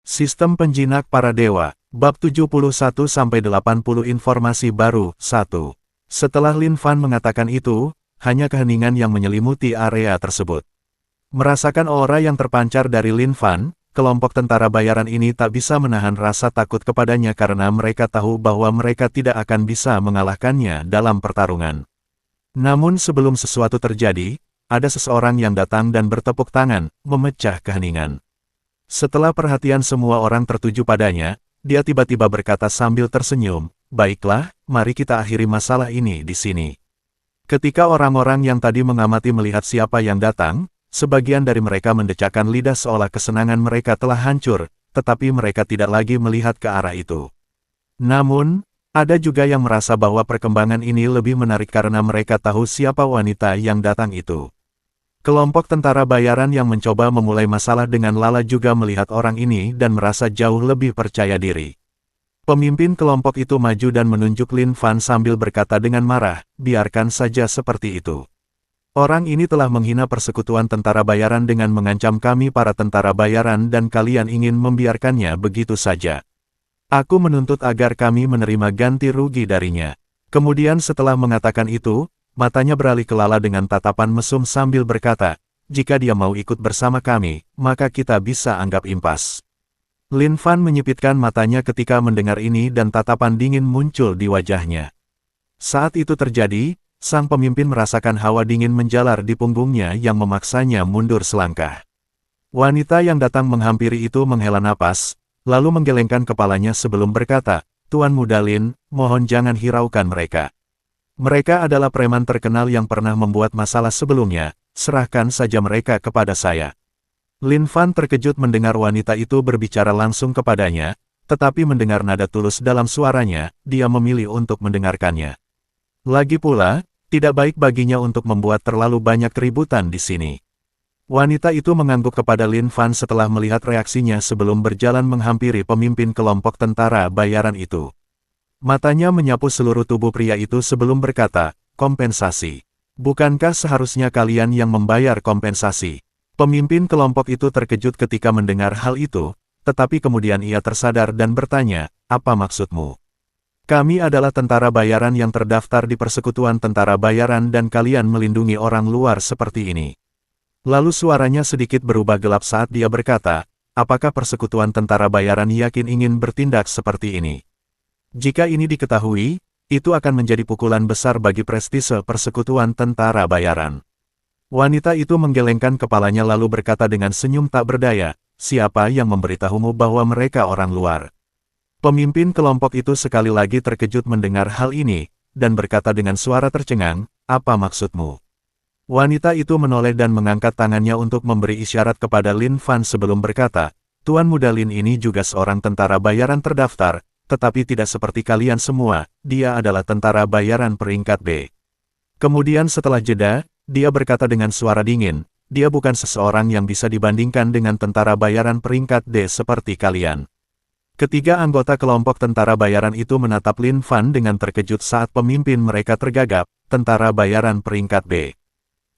Sistem penjinak para dewa, bab 71-80 informasi baru, 1. Setelah Lin Fan mengatakan itu, hanya keheningan yang menyelimuti area tersebut. Merasakan aura yang terpancar dari Lin Fan, kelompok tentara bayaran ini tak bisa menahan rasa takut kepadanya karena mereka tahu bahwa mereka tidak akan bisa mengalahkannya dalam pertarungan. Namun sebelum sesuatu terjadi, ada seseorang yang datang dan bertepuk tangan, memecah keheningan. Setelah perhatian semua orang tertuju padanya, dia tiba-tiba berkata sambil tersenyum, "Baiklah, mari kita akhiri masalah ini di sini." Ketika orang-orang yang tadi mengamati melihat siapa yang datang, sebagian dari mereka mendecakkan lidah seolah kesenangan mereka telah hancur, tetapi mereka tidak lagi melihat ke arah itu. Namun, ada juga yang merasa bahwa perkembangan ini lebih menarik karena mereka tahu siapa wanita yang datang itu. Kelompok tentara bayaran yang mencoba memulai masalah dengan Lala juga melihat orang ini dan merasa jauh lebih percaya diri. Pemimpin kelompok itu maju dan menunjuk Lin Fan sambil berkata dengan marah, "Biarkan saja seperti itu. Orang ini telah menghina persekutuan tentara bayaran dengan mengancam kami para tentara bayaran dan kalian ingin membiarkannya begitu saja. Aku menuntut agar kami menerima ganti rugi darinya." Kemudian setelah mengatakan itu, matanya beralih ke Lala dengan tatapan mesum sambil berkata, "Jika dia mau ikut bersama kami, maka kita bisa anggap impas." Lin Fan menyipitkan matanya ketika mendengar ini dan tatapan dingin muncul di wajahnya. Saat itu terjadi, sang pemimpin merasakan hawa dingin menjalar di punggungnya yang memaksanya mundur selangkah. Wanita yang datang menghampiri itu menghela napas, lalu menggelengkan kepalanya sebelum berkata, "Tuan Muda Lin, mohon jangan hiraukan mereka. Mereka adalah preman terkenal yang pernah membuat masalah sebelumnya, serahkan saja mereka kepada saya." Lin Fan terkejut mendengar wanita itu berbicara langsung kepadanya, tetapi mendengar nada tulus dalam suaranya, dia memilih untuk mendengarkannya. Lagi pula, tidak baik baginya untuk membuat terlalu banyak keributan di sini. Wanita itu mengangguk kepada Lin Fan setelah melihat reaksinya sebelum berjalan menghampiri pemimpin kelompok tentara bayaran itu. Matanya menyapu seluruh tubuh pria itu sebelum berkata, "Kompensasi. Bukankah seharusnya kalian yang membayar kompensasi?" Pemimpin kelompok itu terkejut ketika mendengar hal itu, tetapi kemudian ia tersadar dan bertanya, "Apa maksudmu? Kami adalah tentara bayaran yang terdaftar di persekutuan tentara bayaran dan kalian melindungi orang luar seperti ini." Lalu suaranya sedikit berubah gelap saat dia berkata, "Apakah persekutuan tentara bayaran yakin ingin bertindak seperti ini? Jika ini diketahui, itu akan menjadi pukulan besar bagi prestise persekutuan tentara bayaran." Wanita itu menggelengkan kepalanya lalu berkata dengan senyum tak berdaya, "Siapa yang memberitahumu bahwa mereka orang luar?" Pemimpin kelompok itu sekali lagi terkejut mendengar hal ini, dan berkata dengan suara tercengang, "Apa maksudmu?" Wanita itu menoleh dan mengangkat tangannya untuk memberi isyarat kepada Lin Fan sebelum berkata, "Tuan Muda Lin ini juga seorang tentara bayaran terdaftar, tetapi tidak seperti kalian semua, dia adalah tentara bayaran peringkat B." Kemudian setelah jeda, dia berkata dengan suara dingin, "Dia bukan seseorang yang bisa dibandingkan dengan tentara bayaran peringkat D seperti kalian." Ketiga anggota kelompok tentara bayaran itu menatap Lin Fan dengan terkejut saat pemimpin mereka tergagap, "Tentara bayaran peringkat B.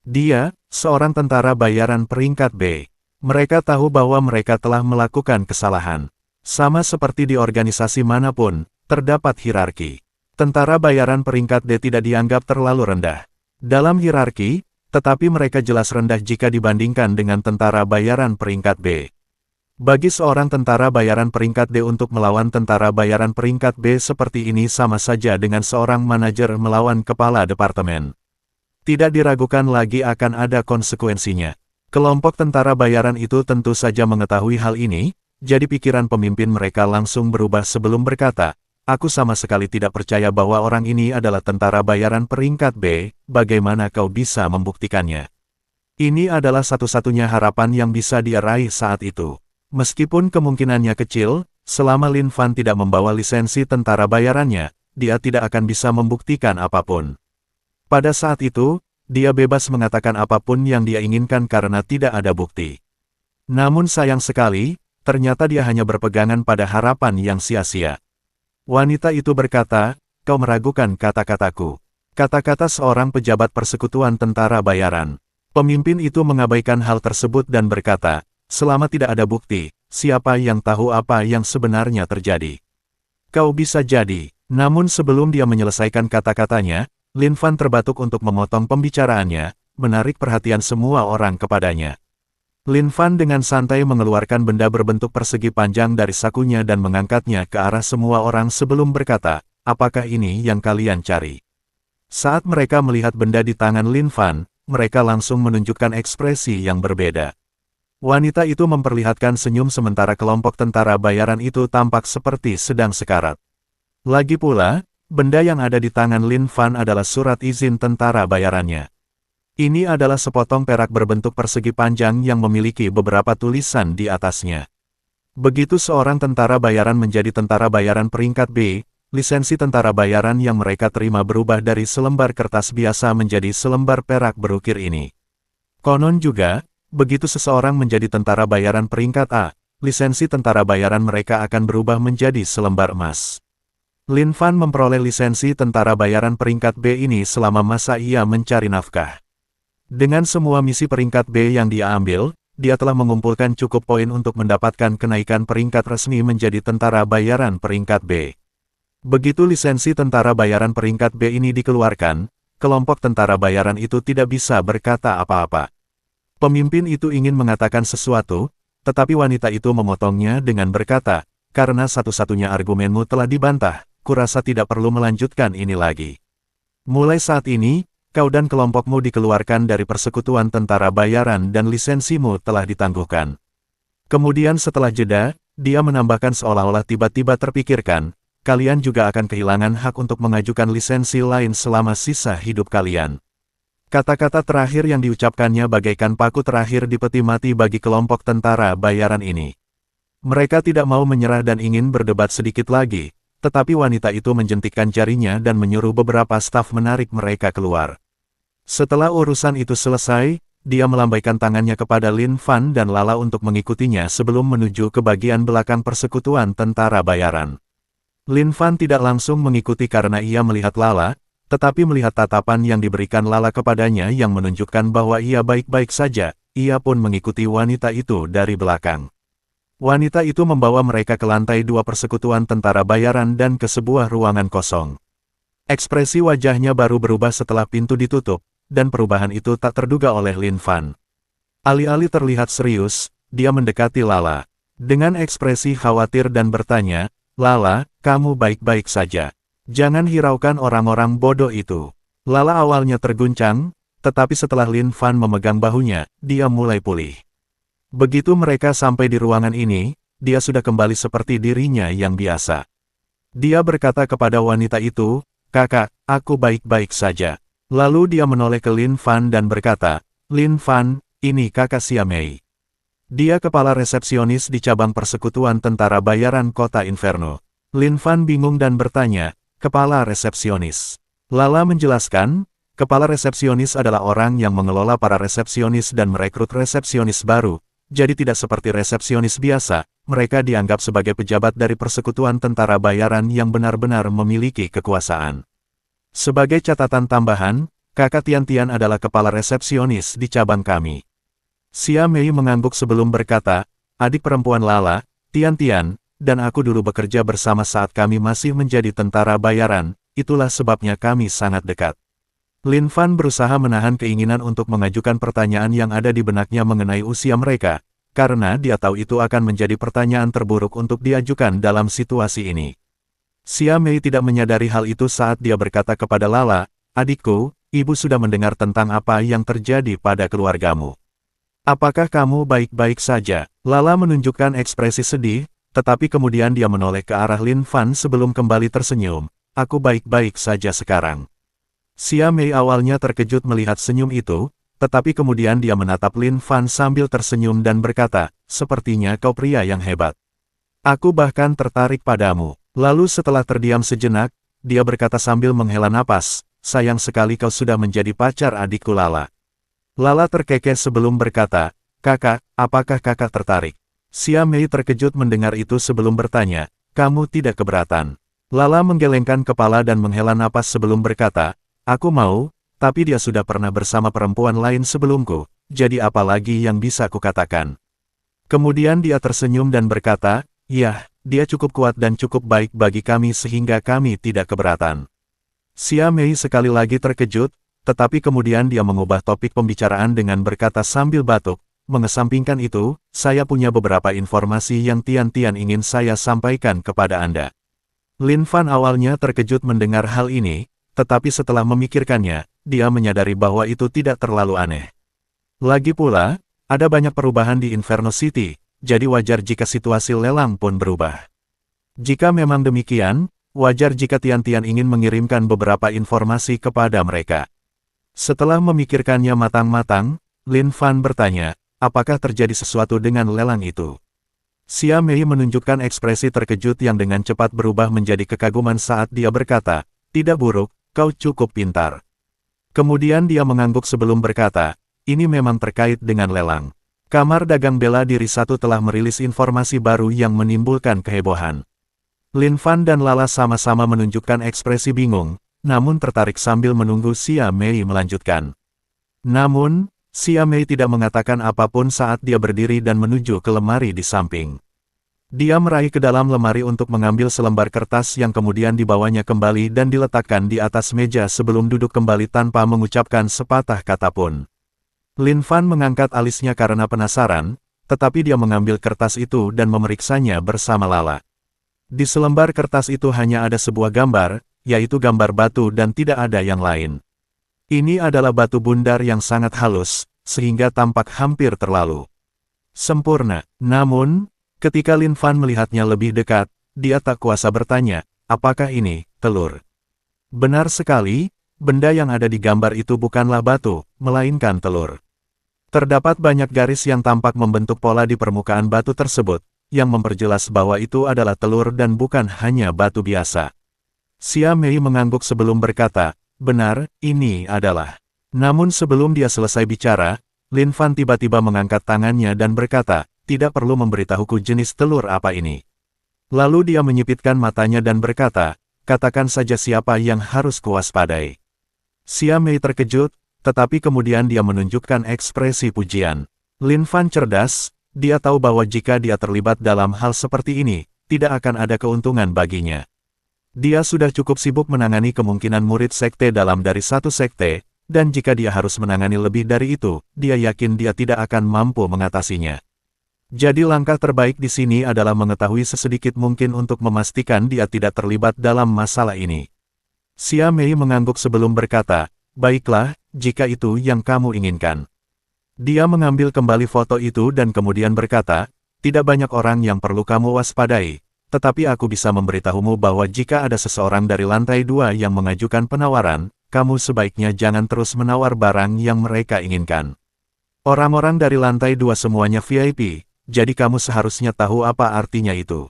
Dia, seorang tentara bayaran peringkat B. Mereka tahu bahwa mereka telah melakukan kesalahan. Sama seperti di organisasi manapun, terdapat hierarki. Tentara bayaran peringkat D tidak dianggap terlalu rendah dalam hierarki, tetapi mereka jelas rendah jika dibandingkan dengan tentara bayaran peringkat B. Bagi seorang tentara bayaran peringkat D untuk melawan tentara bayaran peringkat B seperti ini sama saja dengan seorang manajer melawan kepala departemen. Tidak diragukan lagi akan ada konsekuensinya. Kelompok tentara bayaran itu tentu saja mengetahui hal ini, jadi pikiran pemimpin mereka langsung berubah sebelum berkata, "Aku sama sekali tidak percaya bahwa orang ini adalah tentara bayaran peringkat B, bagaimana kau bisa membuktikannya?" Ini adalah satu-satunya harapan yang bisa dia raih saat itu. Meskipun kemungkinannya kecil, selama Lin Fan tidak membawa lisensi tentara bayarannya, dia tidak akan bisa membuktikan apapun. Pada saat itu, dia bebas mengatakan apapun yang dia inginkan karena tidak ada bukti. Namun sayang sekali, ternyata dia hanya berpegangan pada harapan yang sia-sia. Wanita itu berkata, "Kau meragukan kata-kataku." Kata-kata seorang pejabat persekutuan tentara bayaran. Pemimpin itu mengabaikan hal tersebut dan berkata, "Selama tidak ada bukti, siapa yang tahu apa yang sebenarnya terjadi. Kau bisa jadi. Namun sebelum dia menyelesaikan kata-katanya, Lin Fan terbatuk untuk memotong pembicaraannya, menarik perhatian semua orang kepadanya. Lin Fan dengan santai mengeluarkan benda berbentuk persegi panjang dari sakunya dan mengangkatnya ke arah semua orang sebelum berkata, apakah ini yang kalian cari? Saat mereka melihat benda di tangan Lin Fan, mereka langsung menunjukkan ekspresi yang berbeda. Wanita itu memperlihatkan senyum sementara kelompok tentara bayaran itu tampak seperti sedang sekarat. Lagi pula, benda yang ada di tangan Lin Fan adalah surat izin tentara bayarannya. Ini adalah sepotong perak berbentuk persegi panjang yang memiliki beberapa tulisan di atasnya. Begitu seorang tentara bayaran menjadi tentara bayaran peringkat B, lisensi tentara bayaran yang mereka terima berubah dari selembar kertas biasa menjadi selembar perak berukir ini. Konon juga, begitu seseorang menjadi tentara bayaran peringkat A, lisensi tentara bayaran mereka akan berubah menjadi selembar emas. Lin Fan memperoleh lisensi tentara bayaran peringkat B ini selama masa ia mencari nafkah. Dengan semua misi peringkat B yang dia ambil, dia telah mengumpulkan cukup poin untuk mendapatkan kenaikan peringkat resmi menjadi tentara bayaran peringkat B. Begitu lisensi tentara bayaran peringkat B ini dikeluarkan, kelompok tentara bayaran itu tidak bisa berkata apa-apa. Pemimpin itu ingin mengatakan sesuatu, tetapi wanita itu memotongnya dengan berkata, karena satu-satunya argumenmu telah dibantah, kurasa tidak perlu melanjutkan ini lagi. Mulai saat ini, kau dan kelompokmu dikeluarkan dari persekutuan tentara bayaran dan lisensimu telah ditangguhkan. Kemudian setelah jeda, dia menambahkan seolah-olah tiba-tiba terpikirkan, kalian juga akan kehilangan hak untuk mengajukan lisensi lain selama sisa hidup kalian. Kata-kata terakhir yang diucapkannya bagaikan paku terakhir di peti mati bagi kelompok tentara bayaran ini. Mereka tidak mau menyerah dan ingin berdebat sedikit lagi, tetapi wanita itu menjentikkan jarinya dan menyuruh beberapa staf menarik mereka keluar. Setelah urusan itu selesai, dia melambaikan tangannya kepada Lin Fan dan Lala untuk mengikutinya sebelum menuju ke bagian belakang persekutuan tentara bayaran. Lin Fan tidak langsung mengikuti karena ia melihat Lala, tetapi melihat tatapan yang diberikan Lala kepadanya yang menunjukkan bahwa ia baik-baik saja, ia pun mengikuti wanita itu dari belakang. Wanita itu membawa mereka ke lantai 2 persekutuan tentara bayaran dan ke sebuah ruangan kosong. Ekspresi wajahnya baru berubah setelah pintu ditutup, dan perubahan itu tak terduga oleh Lin Fan. Alih-alih terlihat serius, dia mendekati Lala. Dengan ekspresi khawatir dan bertanya, Lala, kamu baik-baik saja. Jangan hiraukan orang-orang bodoh itu. Lala awalnya terguncang, tetapi setelah Lin Fan memegang bahunya, dia mulai pulih. Begitu mereka sampai di ruangan ini, dia sudah kembali seperti dirinya yang biasa. Dia berkata kepada wanita itu, kakak, aku baik-baik saja. Lalu dia menoleh ke Lin Fan dan berkata, Lin Fan, ini kakak Xia Mei. Dia kepala resepsionis di cabang persekutuan tentara bayaran kota Inferno. Lin Fan bingung dan bertanya, kepala resepsionis. Lala menjelaskan, kepala resepsionis adalah orang yang mengelola para resepsionis dan merekrut resepsionis baru. Jadi tidak seperti resepsionis biasa, mereka dianggap sebagai pejabat dari persekutuan tentara bayaran yang benar-benar memiliki kekuasaan. Sebagai catatan tambahan, kakak Tian-Tian adalah kepala resepsionis di cabang kami. Xia Mei mengangguk sebelum berkata, adik perempuan Lala, Tian-Tian, dan aku dulu bekerja bersama saat kami masih menjadi tentara bayaran, itulah sebabnya kami sangat dekat. Lin Fan berusaha menahan keinginan untuk mengajukan pertanyaan yang ada di benaknya mengenai usia mereka, karena dia tahu itu akan menjadi pertanyaan terburuk untuk diajukan dalam situasi ini. Xia Mei tidak menyadari hal itu saat dia berkata kepada Lala, adikku, ibu sudah mendengar tentang apa yang terjadi pada keluargamu. Apakah kamu baik-baik saja? Lala menunjukkan ekspresi sedih, tetapi kemudian dia menoleh ke arah Lin Fan sebelum kembali tersenyum, aku baik-baik saja sekarang. Xia Mei awalnya terkejut melihat senyum itu, tetapi kemudian dia menatap Lin Fan sambil tersenyum dan berkata, sepertinya kau pria yang hebat. Aku bahkan tertarik padamu. Lalu setelah terdiam sejenak, dia berkata sambil menghela napas, sayang sekali kau sudah menjadi pacar adikku Lala. Lala terkekeh sebelum berkata, kakak, apakah kakak tertarik? Xia Mei terkejut mendengar itu sebelum bertanya, kamu tidak keberatan? Lala menggelengkan kepala dan menghela napas sebelum berkata, aku mau, tapi dia sudah pernah bersama perempuan lain sebelumku, jadi apa lagi yang bisa kukatakan? Kemudian dia tersenyum dan berkata, "Yah, dia cukup kuat dan cukup baik bagi kami sehingga kami tidak keberatan." Xia Mei sekali lagi terkejut, tetapi kemudian dia mengubah topik pembicaraan dengan berkata sambil batuk, "Mengesampingkan itu, saya punya beberapa informasi yang Tian ingin saya sampaikan kepada Anda." Lin Fan awalnya terkejut mendengar hal ini, tetapi setelah memikirkannya, dia menyadari bahwa itu tidak terlalu aneh. Lagi pula, ada banyak perubahan di Inferno City, jadi wajar jika situasi lelang pun berubah. Jika memang demikian, wajar jika Tian ingin mengirimkan beberapa informasi kepada mereka. Setelah memikirkannya matang-matang, Lin Fan bertanya, apakah terjadi sesuatu dengan lelang itu? Xia Mei menunjukkan ekspresi terkejut yang dengan cepat berubah menjadi kekaguman saat dia berkata, "Tidak buruk, kau cukup pintar." Kemudian dia mengangguk sebelum berkata, "Ini memang terkait dengan lelang. Kamar Dagang Bela Diri 1 telah merilis informasi baru yang menimbulkan kehebohan." Lin Fan dan Lala sama-sama menunjukkan ekspresi bingung, namun tertarik sambil menunggu Xia Mei melanjutkan. Namun, Xia Mei tidak mengatakan apapun saat dia berdiri dan menuju ke lemari di samping. Dia meraih ke dalam lemari untuk mengambil selembar kertas yang kemudian dibawanya kembali dan diletakkan di atas meja sebelum duduk kembali tanpa mengucapkan sepatah kata pun. Lin Fan mengangkat alisnya karena penasaran, tetapi dia mengambil kertas itu dan memeriksanya bersama Lala. Di selembar kertas itu hanya ada sebuah gambar, yaitu gambar batu dan tidak ada yang lain. Ini adalah batu bundar yang sangat halus, sehingga tampak hampir terlalu sempurna. Namun, ketika Lin Fan melihatnya lebih dekat, dia tak kuasa bertanya, apakah ini telur? Benar sekali, benda yang ada di gambar itu bukanlah batu, melainkan telur. Terdapat banyak garis yang tampak membentuk pola di permukaan batu tersebut, yang memperjelas bahwa itu adalah telur dan bukan hanya batu biasa. Xia Mei mengangguk sebelum berkata, "Benar, ini adalah." Namun sebelum dia selesai bicara, Lin Fan tiba-tiba mengangkat tangannya dan berkata, "Tidak perlu memberitahuku jenis telur apa ini." Lalu dia menyipitkan matanya dan berkata, "Katakan saja siapa yang harus kuwaspadai." Xia Mei terkejut, tetapi kemudian dia menunjukkan ekspresi pujian. Lin Fan cerdas, dia tahu bahwa jika dia terlibat dalam hal seperti ini, tidak akan ada keuntungan baginya. Dia sudah cukup sibuk menangani kemungkinan murid sekte dalam dari satu sekte, dan jika dia harus menangani lebih dari itu, dia yakin dia tidak akan mampu mengatasinya. Jadi langkah terbaik di sini adalah mengetahui sesedikit mungkin untuk memastikan dia tidak terlibat dalam masalah ini. Xia Mei mengangguk sebelum berkata, "Baiklah, jika itu yang kamu inginkan." Dia mengambil kembali foto itu dan kemudian berkata, "Tidak banyak orang yang perlu kamu waspadai, tetapi aku bisa memberitahumu bahwa jika ada seseorang dari lantai 2 yang mengajukan penawaran, kamu sebaiknya jangan terus menawar barang yang mereka inginkan. Orang-orang dari lantai 2 semuanya VIP, jadi kamu seharusnya tahu apa artinya itu."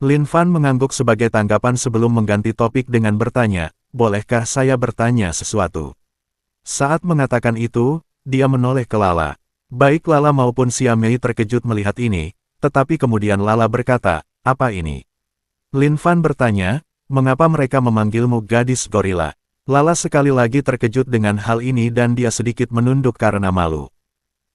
Lin Fan mengangguk sebagai tanggapan sebelum mengganti topik dengan bertanya, "Bolehkah saya bertanya sesuatu?" Saat mengatakan itu, dia menoleh ke Lala. Baik Lala maupun Xia Mei terkejut melihat ini, tetapi kemudian Lala berkata, "Apa ini?" Lin Fan bertanya, "Mengapa mereka memanggilmu gadis gorila?" Lala sekali lagi terkejut dengan hal ini dan dia sedikit menunduk karena malu.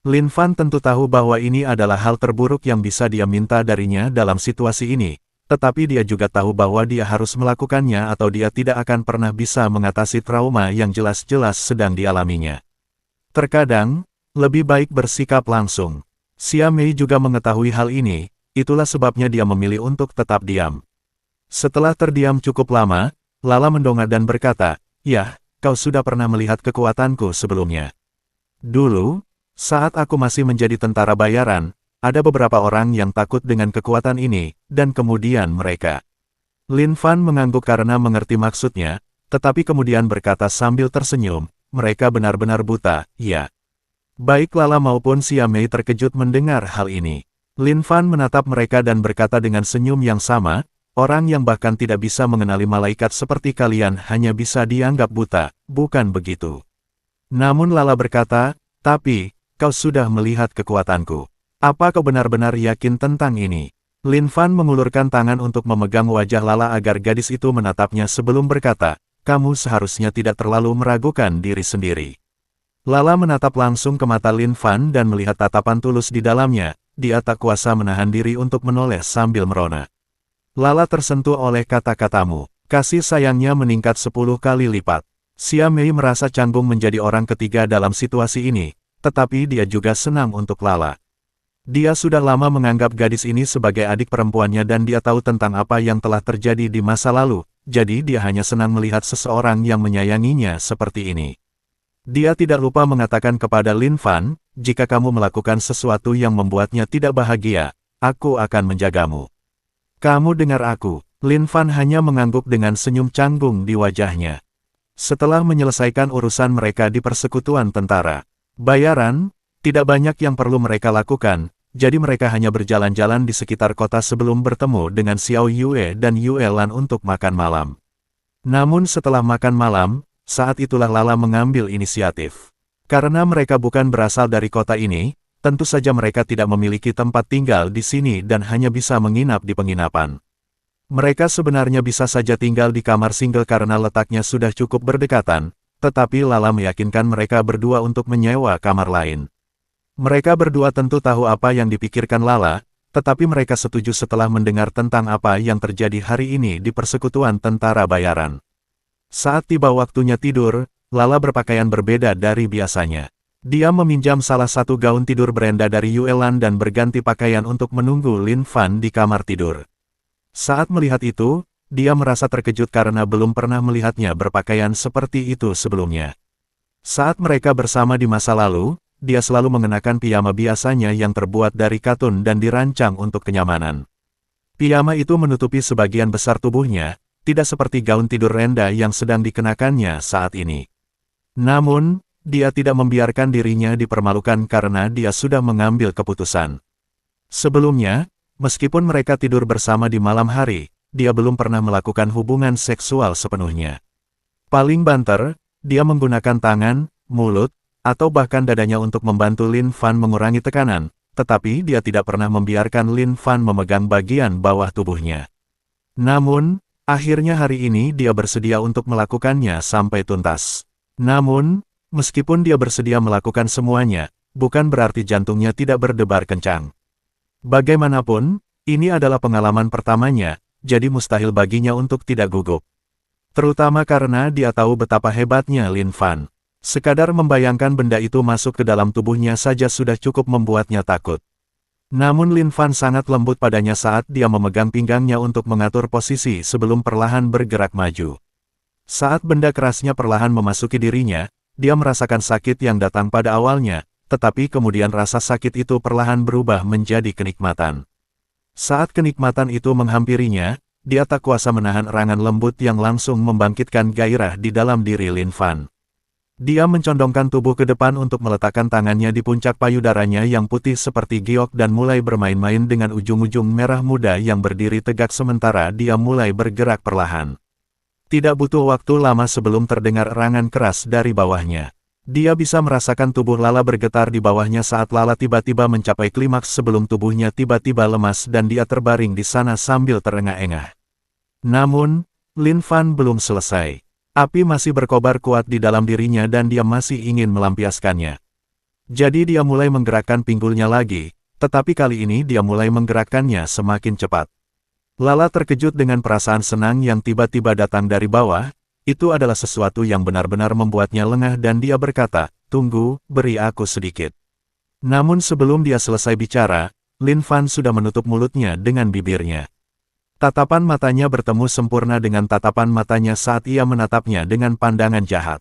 Lin Fan tentu tahu bahwa ini adalah hal terburuk yang bisa dia minta darinya dalam situasi ini, tetapi dia juga tahu bahwa dia harus melakukannya atau dia tidak akan pernah bisa mengatasi trauma yang jelas-jelas sedang dialaminya. Terkadang, lebih baik bersikap langsung. Xia Mei juga mengetahui hal ini, itulah sebabnya dia memilih untuk tetap diam. Setelah terdiam cukup lama, Lala mendongak dan berkata, "Yah, kau sudah pernah melihat kekuatanku sebelumnya. Dulu, saat aku masih menjadi tentara bayaran, ada beberapa orang yang takut dengan kekuatan ini, dan kemudian mereka." Lin Fan mengangguk karena mengerti maksudnya, tetapi kemudian berkata sambil tersenyum, "Mereka benar-benar buta, ya." Baik Lala maupun Xia Mei terkejut mendengar hal ini. Lin Fan menatap mereka dan berkata dengan senyum yang sama, "Orang yang bahkan tidak bisa mengenali malaikat seperti kalian hanya bisa dianggap buta, bukan begitu?" Namun Lala berkata, "Tapi, kau sudah melihat kekuatanku. Apa kau benar-benar yakin tentang ini?" Lin Fan mengulurkan tangan untuk memegang wajah Lala agar gadis itu menatapnya sebelum berkata, "Kamu seharusnya tidak terlalu meragukan diri sendiri." Lala menatap langsung ke mata Lin Fan dan melihat tatapan tulus di dalamnya, dia tak kuasa menahan diri untuk menoleh sambil merona. Lala tersentuh oleh kata-katamu. Kasih sayangnya meningkat 10 kali lipat. Xia Mei merasa canggung menjadi orang ketiga dalam situasi ini, tetapi dia juga senang untuk Lala. Dia sudah lama menganggap gadis ini sebagai adik perempuannya dan dia tahu tentang apa yang telah terjadi di masa lalu, jadi dia hanya senang melihat seseorang yang menyayanginya seperti ini. Dia tidak lupa mengatakan kepada Lin Fan, jika kamu melakukan sesuatu yang membuatnya tidak bahagia, aku akan menjagamu. Kamu dengar aku. Lin Fan hanya mengangguk dengan senyum canggung di wajahnya. Setelah menyelesaikan urusan mereka di persekutuan tentara, bayaran, tidak banyak yang perlu mereka lakukan, jadi mereka hanya berjalan-jalan di sekitar kota sebelum bertemu dengan Xiao Yue dan Yue Lan untuk makan malam. Namun setelah makan malam, saat itulah Lala mengambil inisiatif. Karena mereka bukan berasal dari kota ini, tentu saja mereka tidak memiliki tempat tinggal di sini dan hanya bisa menginap di penginapan. Mereka sebenarnya bisa saja tinggal di kamar single karena letaknya sudah cukup berdekatan, tetapi Lala meyakinkan mereka berdua untuk menyewa kamar lain. Mereka berdua tentu tahu apa yang dipikirkan Lala, tetapi mereka setuju setelah mendengar tentang apa yang terjadi hari ini di persekutuan tentara bayaran. Saat tiba waktunya tidur, Lala berpakaian berbeda dari biasanya. Dia meminjam salah satu gaun tidur Brenda dari Yue Lan dan berganti pakaian untuk menunggu Lin Fan di kamar tidur. Saat melihat itu, dia merasa terkejut karena belum pernah melihatnya berpakaian seperti itu sebelumnya. Saat mereka bersama di masa lalu, dia selalu mengenakan piyama biasanya yang terbuat dari katun dan dirancang untuk kenyamanan. Piyama itu menutupi sebagian besar tubuhnya, tidak seperti gaun tidur Brenda yang sedang dikenakannya saat ini. Namun, dia tidak membiarkan dirinya dipermalukan karena dia sudah mengambil keputusan. Sebelumnya, meskipun mereka tidur bersama di malam hari, dia belum pernah melakukan hubungan seksual sepenuhnya. Paling banter, dia menggunakan tangan, mulut, atau bahkan dadanya untuk membantu Lin Fan mengurangi tekanan, tetapi dia tidak pernah membiarkan Lin Fan memegang bagian bawah tubuhnya. Namun, akhirnya hari ini dia bersedia untuk melakukannya sampai tuntas. Namun, meskipun dia bersedia melakukan semuanya, bukan berarti jantungnya tidak berdebar kencang. Bagaimanapun, ini adalah pengalaman pertamanya, jadi mustahil baginya untuk tidak gugup. Terutama karena dia tahu betapa hebatnya Lin Fan. Sekadar membayangkan benda itu masuk ke dalam tubuhnya saja sudah cukup membuatnya takut. Namun Lin Fan sangat lembut padanya saat dia memegang pinggangnya untuk mengatur posisi sebelum perlahan bergerak maju. Saat benda kerasnya perlahan memasuki dirinya, dia merasakan sakit yang datang pada awalnya, tetapi kemudian rasa sakit itu perlahan berubah menjadi kenikmatan. Saat kenikmatan itu menghampirinya, dia tak kuasa menahan erangan lembut yang langsung membangkitkan gairah di dalam diri Lin Fan. Dia mencondongkan tubuh ke depan untuk meletakkan tangannya di puncak payudaranya yang putih seperti giok dan mulai bermain-main dengan ujung-ujung merah muda yang berdiri tegak sementara dia mulai bergerak perlahan. Tidak butuh waktu lama sebelum terdengar erangan keras dari bawahnya. Dia bisa merasakan tubuh Lala bergetar di bawahnya saat Lala tiba-tiba mencapai klimaks sebelum tubuhnya tiba-tiba lemas dan dia terbaring di sana sambil terengah-engah. Namun, Lin Fan belum selesai. Api masih berkobar kuat di dalam dirinya dan dia masih ingin melampiaskannya. Jadi dia mulai menggerakkan pinggulnya lagi, tetapi kali ini dia mulai menggerakkannya semakin cepat. Lala terkejut dengan perasaan senang yang tiba-tiba datang dari bawah. Itu adalah sesuatu yang benar-benar membuatnya lengah dan dia berkata, "Tunggu, beri aku sedikit." Namun sebelum dia selesai bicara, Lin Fan sudah menutup mulutnya dengan bibirnya. Tatapan matanya bertemu sempurna dengan tatapan matanya saat ia menatapnya dengan pandangan jahat.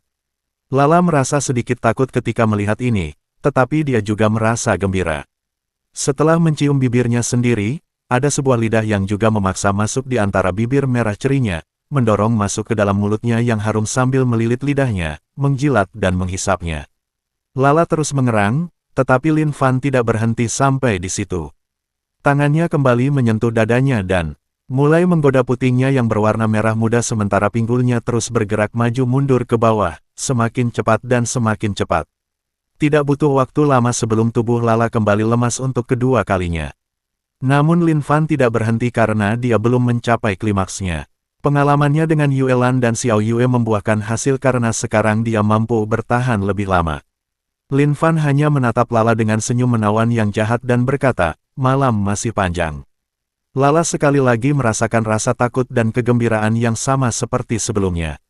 Lala merasa sedikit takut ketika melihat ini, tetapi dia juga merasa gembira. Setelah mencium bibirnya sendiri, ada sebuah lidah yang juga memaksa masuk di antara bibir merah cerinya, mendorong masuk ke dalam mulutnya yang harum sambil melilit lidahnya, menjilat dan menghisapnya. Lala terus mengerang, tetapi Lin Fan tidak berhenti sampai di situ. Tangannya kembali menyentuh dadanya dan mulai menggoda putingnya yang berwarna merah muda sementara pinggulnya terus bergerak maju mundur ke bawah, semakin cepat dan semakin cepat. Tidak butuh waktu lama sebelum tubuh Lala kembali lemas untuk kedua kalinya. Namun Lin Fan tidak berhenti karena dia belum mencapai klimaksnya. Pengalamannya dengan Yue Lan dan Xiao Yue membuahkan hasil karena sekarang dia mampu bertahan lebih lama. Lin Fan hanya menatap Lala dengan senyum menawan yang jahat dan berkata, malam masih panjang. Lala sekali lagi merasakan rasa takut dan kegembiraan yang sama seperti sebelumnya.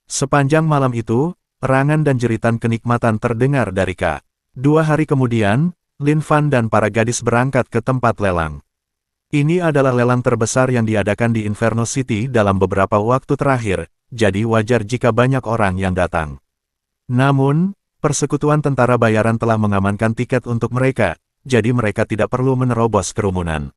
Sepanjang malam itu, erangan dan jeritan kenikmatan terdengar dari Kak. 2 hari kemudian, Lin Fan dan para gadis berangkat ke tempat lelang. Ini adalah lelang terbesar yang diadakan di Inferno City dalam beberapa waktu terakhir, jadi wajar jika banyak orang yang datang. Namun, persekutuan tentara bayaran telah mengamankan tiket untuk mereka, jadi mereka tidak perlu menerobos kerumunan.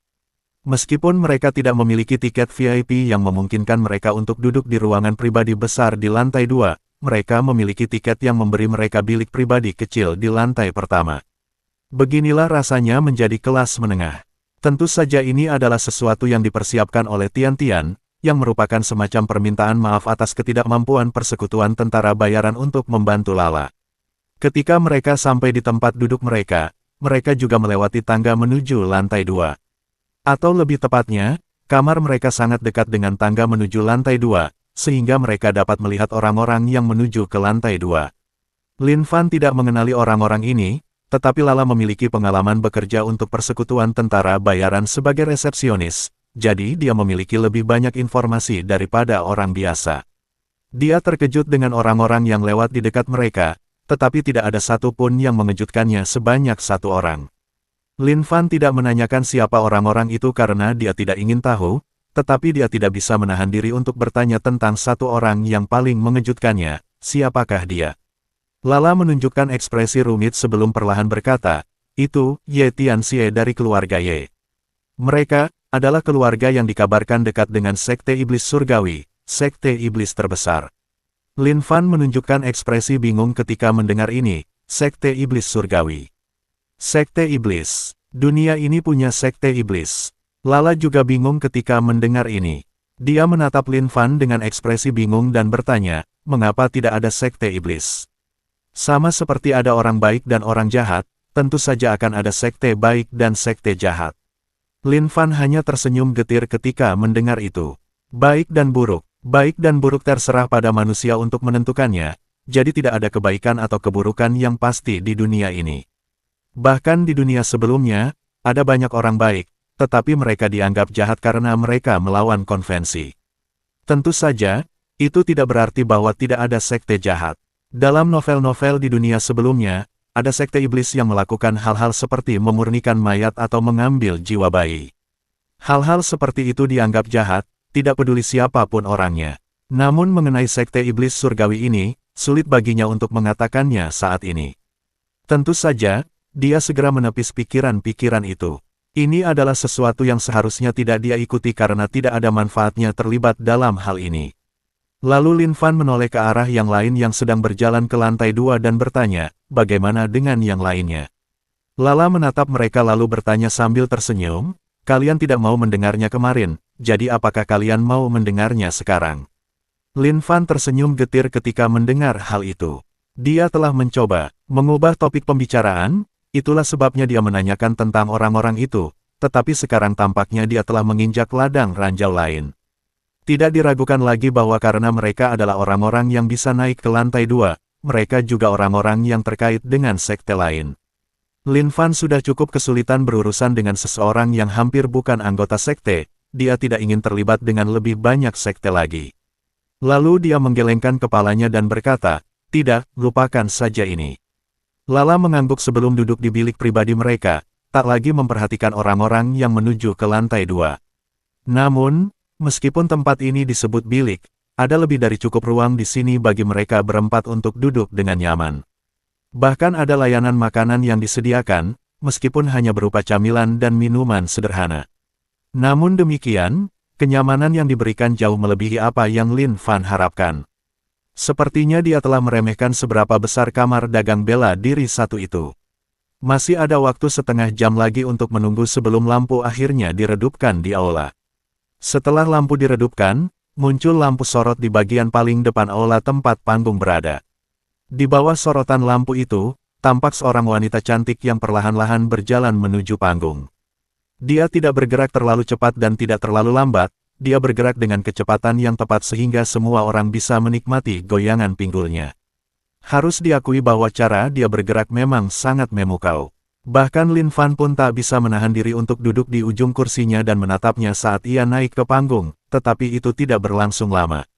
Meskipun mereka tidak memiliki tiket VIP yang memungkinkan mereka untuk duduk di ruangan pribadi besar di lantai 2, mereka memiliki tiket yang memberi mereka bilik pribadi kecil di lantai pertama. Beginilah rasanya menjadi kelas menengah. Tentu saja ini adalah sesuatu yang dipersiapkan oleh Tian Tian, yang merupakan semacam permintaan maaf atas ketidakmampuan persekutuan tentara bayaran untuk membantu Lala. Ketika mereka sampai di tempat duduk mereka juga melewati tangga menuju lantai 2. Atau lebih tepatnya, kamar mereka sangat dekat dengan tangga menuju lantai 2, sehingga mereka dapat melihat orang-orang yang menuju ke lantai 2. Lin Fan tidak mengenali orang-orang ini, tetapi Lala memiliki pengalaman bekerja untuk persekutuan tentara bayaran sebagai resepsionis, jadi dia memiliki lebih banyak informasi daripada orang biasa. Dia terkejut dengan orang-orang yang lewat di dekat mereka, tetapi tidak ada satupun yang mengejutkannya sebanyak satu orang. Lin Fan tidak menanyakan siapa orang-orang itu karena dia tidak ingin tahu, tetapi dia tidak bisa menahan diri untuk bertanya tentang satu orang yang paling mengejutkannya, siapakah dia? Lala menunjukkan ekspresi rumit sebelum perlahan berkata, itu, Ye Tianxie dari keluarga Ye. Mereka adalah keluarga yang dikabarkan dekat dengan Sekte Iblis Surgawi, Sekte Iblis terbesar. Lin Fan menunjukkan ekspresi bingung ketika mendengar ini, Sekte Iblis Surgawi. Sekte Iblis. Dunia ini punya Sekte Iblis. Lala juga bingung ketika mendengar ini. Dia menatap Lin Fan dengan ekspresi bingung dan bertanya, mengapa tidak ada Sekte Iblis? Sama seperti ada orang baik dan orang jahat, tentu saja akan ada Sekte baik dan Sekte jahat. Lin Fan hanya tersenyum getir ketika mendengar itu. Baik dan buruk terserah pada manusia untuk menentukannya, jadi tidak ada kebaikan atau keburukan yang pasti di dunia ini. Bahkan di dunia sebelumnya, ada banyak orang baik, tetapi mereka dianggap jahat karena mereka melawan konvensi. Tentu saja, itu tidak berarti bahwa tidak ada sekte jahat. Dalam novel-novel di dunia sebelumnya, ada sekte iblis yang melakukan hal-hal seperti memurnikan mayat atau mengambil jiwa bayi. Hal-hal seperti itu dianggap jahat, tidak peduli siapapun orangnya. Namun mengenai sekte iblis surgawi ini, sulit baginya untuk mengatakannya saat ini. Tentu saja, dia segera menepis pikiran-pikiran itu. Ini adalah sesuatu yang seharusnya tidak dia ikuti karena tidak ada manfaatnya terlibat dalam hal ini. Lalu Lin Fan menoleh ke arah yang lain yang sedang berjalan ke lantai 2 dan bertanya, bagaimana dengan yang lainnya? Lala menatap mereka lalu bertanya sambil tersenyum, kalian tidak mau mendengarnya kemarin, jadi apakah kalian mau mendengarnya sekarang? Lin Fan tersenyum getir ketika mendengar hal itu. Dia telah mencoba mengubah topik pembicaraan, itulah sebabnya dia menanyakan tentang orang-orang itu, tetapi sekarang tampaknya dia telah menginjak ladang ranjau lain. Tidak diragukan lagi bahwa karena mereka adalah orang-orang yang bisa naik ke lantai 2, mereka juga orang-orang yang terkait dengan sekte lain. Lin Fan sudah cukup kesulitan berurusan dengan seseorang yang hampir bukan anggota sekte, dia tidak ingin terlibat dengan lebih banyak sekte lagi. Lalu dia menggelengkan kepalanya dan berkata, tidak, lupakan saja ini. Lala mengangguk sebelum duduk di bilik pribadi mereka, tak lagi memperhatikan orang-orang yang menuju ke lantai 2. Namun, meskipun tempat ini disebut bilik, ada lebih dari cukup ruang di sini bagi mereka berempat untuk duduk dengan nyaman. Bahkan ada layanan makanan yang disediakan, meskipun hanya berupa camilan dan minuman sederhana. Namun demikian, kenyamanan yang diberikan jauh melebihi apa yang Lin Fan harapkan. Sepertinya dia telah meremehkan seberapa besar kamar dagang bela diri satu itu. Masih ada waktu setengah jam lagi untuk menunggu sebelum lampu akhirnya diredupkan di aula. Setelah lampu diredupkan, muncul lampu sorot di bagian paling depan aula tempat panggung berada. Di bawah sorotan lampu itu, tampak seorang wanita cantik yang perlahan-lahan berjalan menuju panggung. Dia tidak bergerak terlalu cepat dan tidak terlalu lambat, dia bergerak dengan kecepatan yang tepat sehingga semua orang bisa menikmati goyangan pinggulnya. Harus diakui bahwa cara dia bergerak memang sangat memukau. Bahkan Lin Fan pun tak bisa menahan diri untuk duduk di ujung kursinya dan menatapnya saat ia naik ke panggung, tetapi itu tidak berlangsung lama.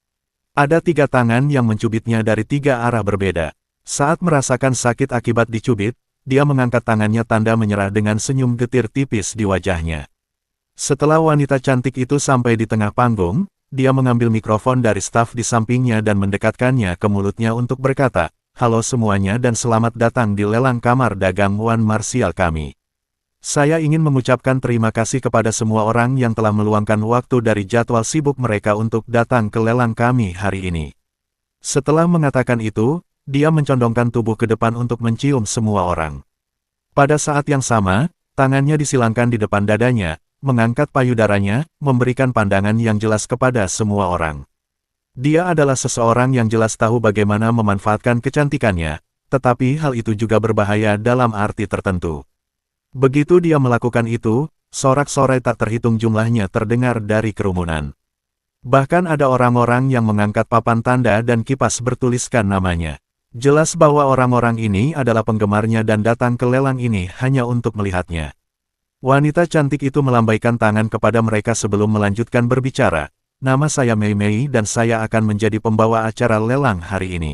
Ada 3 tangan yang mencubitnya dari 3 arah berbeda. Saat merasakan sakit akibat dicubit, dia mengangkat tangannya tanda menyerah dengan senyum getir tipis di wajahnya. Setelah wanita cantik itu sampai di tengah panggung, dia mengambil mikrofon dari staf di sampingnya dan mendekatkannya ke mulutnya untuk berkata, "Halo semuanya dan selamat datang di lelang kamar dagang Wan Martial kami. Saya ingin mengucapkan terima kasih kepada semua orang yang telah meluangkan waktu dari jadwal sibuk mereka untuk datang ke lelang kami hari ini." Setelah mengatakan itu, dia mencondongkan tubuh ke depan untuk mencium semua orang. Pada saat yang sama, tangannya disilangkan di depan dadanya, mengangkat payudaranya, memberikan pandangan yang jelas kepada semua orang. Dia adalah seseorang yang jelas tahu bagaimana memanfaatkan kecantikannya, tetapi hal itu juga berbahaya dalam arti tertentu. Begitu dia melakukan itu, sorak-sorai tak terhitung jumlahnya terdengar dari kerumunan. Bahkan ada orang-orang yang mengangkat papan tanda dan kipas bertuliskan namanya. Jelas bahwa orang-orang ini adalah penggemarnya dan datang ke lelang ini hanya untuk melihatnya. Wanita cantik itu melambaikan tangan kepada mereka sebelum melanjutkan berbicara. "Nama saya Mei Mei dan saya akan menjadi pembawa acara lelang hari ini."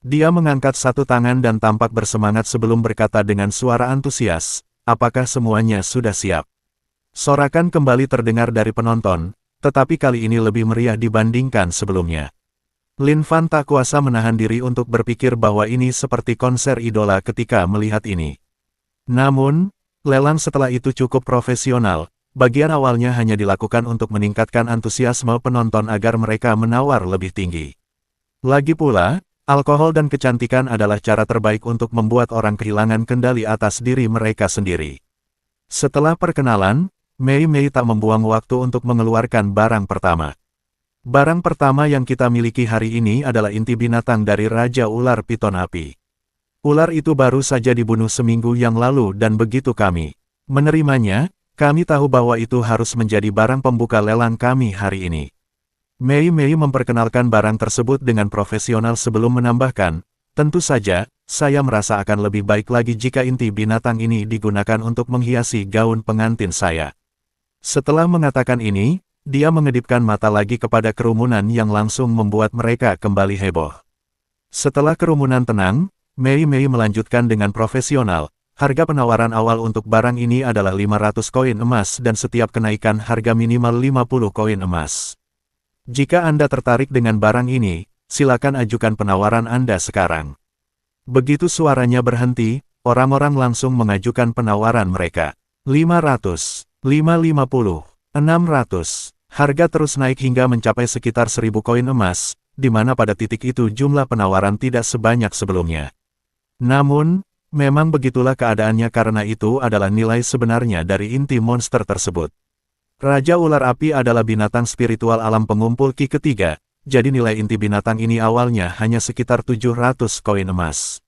Dia mengangkat satu tangan dan tampak bersemangat sebelum berkata dengan suara antusias, "Apakah semuanya sudah siap?" Sorakan kembali terdengar dari penonton, tetapi kali ini lebih meriah dibandingkan sebelumnya. Lin Fan tak kuasa menahan diri untuk berpikir bahwa ini seperti konser idola ketika melihat ini. Namun, lelang setelah itu cukup profesional. Bagian awalnya hanya dilakukan untuk meningkatkan antusiasme penonton agar mereka menawar lebih tinggi. Lagi pula, alkohol dan kecantikan adalah cara terbaik untuk membuat orang kehilangan kendali atas diri mereka sendiri. Setelah perkenalan, Mei Mei tak membuang waktu untuk mengeluarkan barang pertama. Barang pertama yang kita miliki hari ini adalah inti binatang dari Raja Ular Piton Api. Ular itu baru saja dibunuh seminggu yang lalu dan begitu kami menerimanya, kami tahu bahwa itu harus menjadi barang pembuka lelang kami hari ini. Mei Mei memperkenalkan barang tersebut dengan profesional sebelum menambahkan, "Tentu saja, saya merasa akan lebih baik lagi jika inti binatang ini digunakan untuk menghiasi gaun pengantin saya." Setelah mengatakan ini, dia mengedipkan mata lagi kepada kerumunan yang langsung membuat mereka kembali heboh. Setelah kerumunan tenang, Mei Mei melanjutkan dengan profesional. "Harga penawaran awal untuk barang ini adalah 500 koin emas dan setiap kenaikan harga minimal 50 koin emas. Jika Anda tertarik dengan barang ini, silakan ajukan penawaran Anda sekarang." Begitu suaranya berhenti, orang-orang langsung mengajukan penawaran mereka. 500, 550, 600. Harga terus naik hingga mencapai sekitar 1000 koin emas, di mana pada titik itu jumlah penawaran tidak sebanyak sebelumnya. Namun, memang begitulah keadaannya karena itu adalah nilai sebenarnya dari inti monster tersebut. Raja Ular Api adalah binatang spiritual alam pengumpul Ki ketiga, jadi nilai inti binatang ini awalnya hanya sekitar 700 koin emas.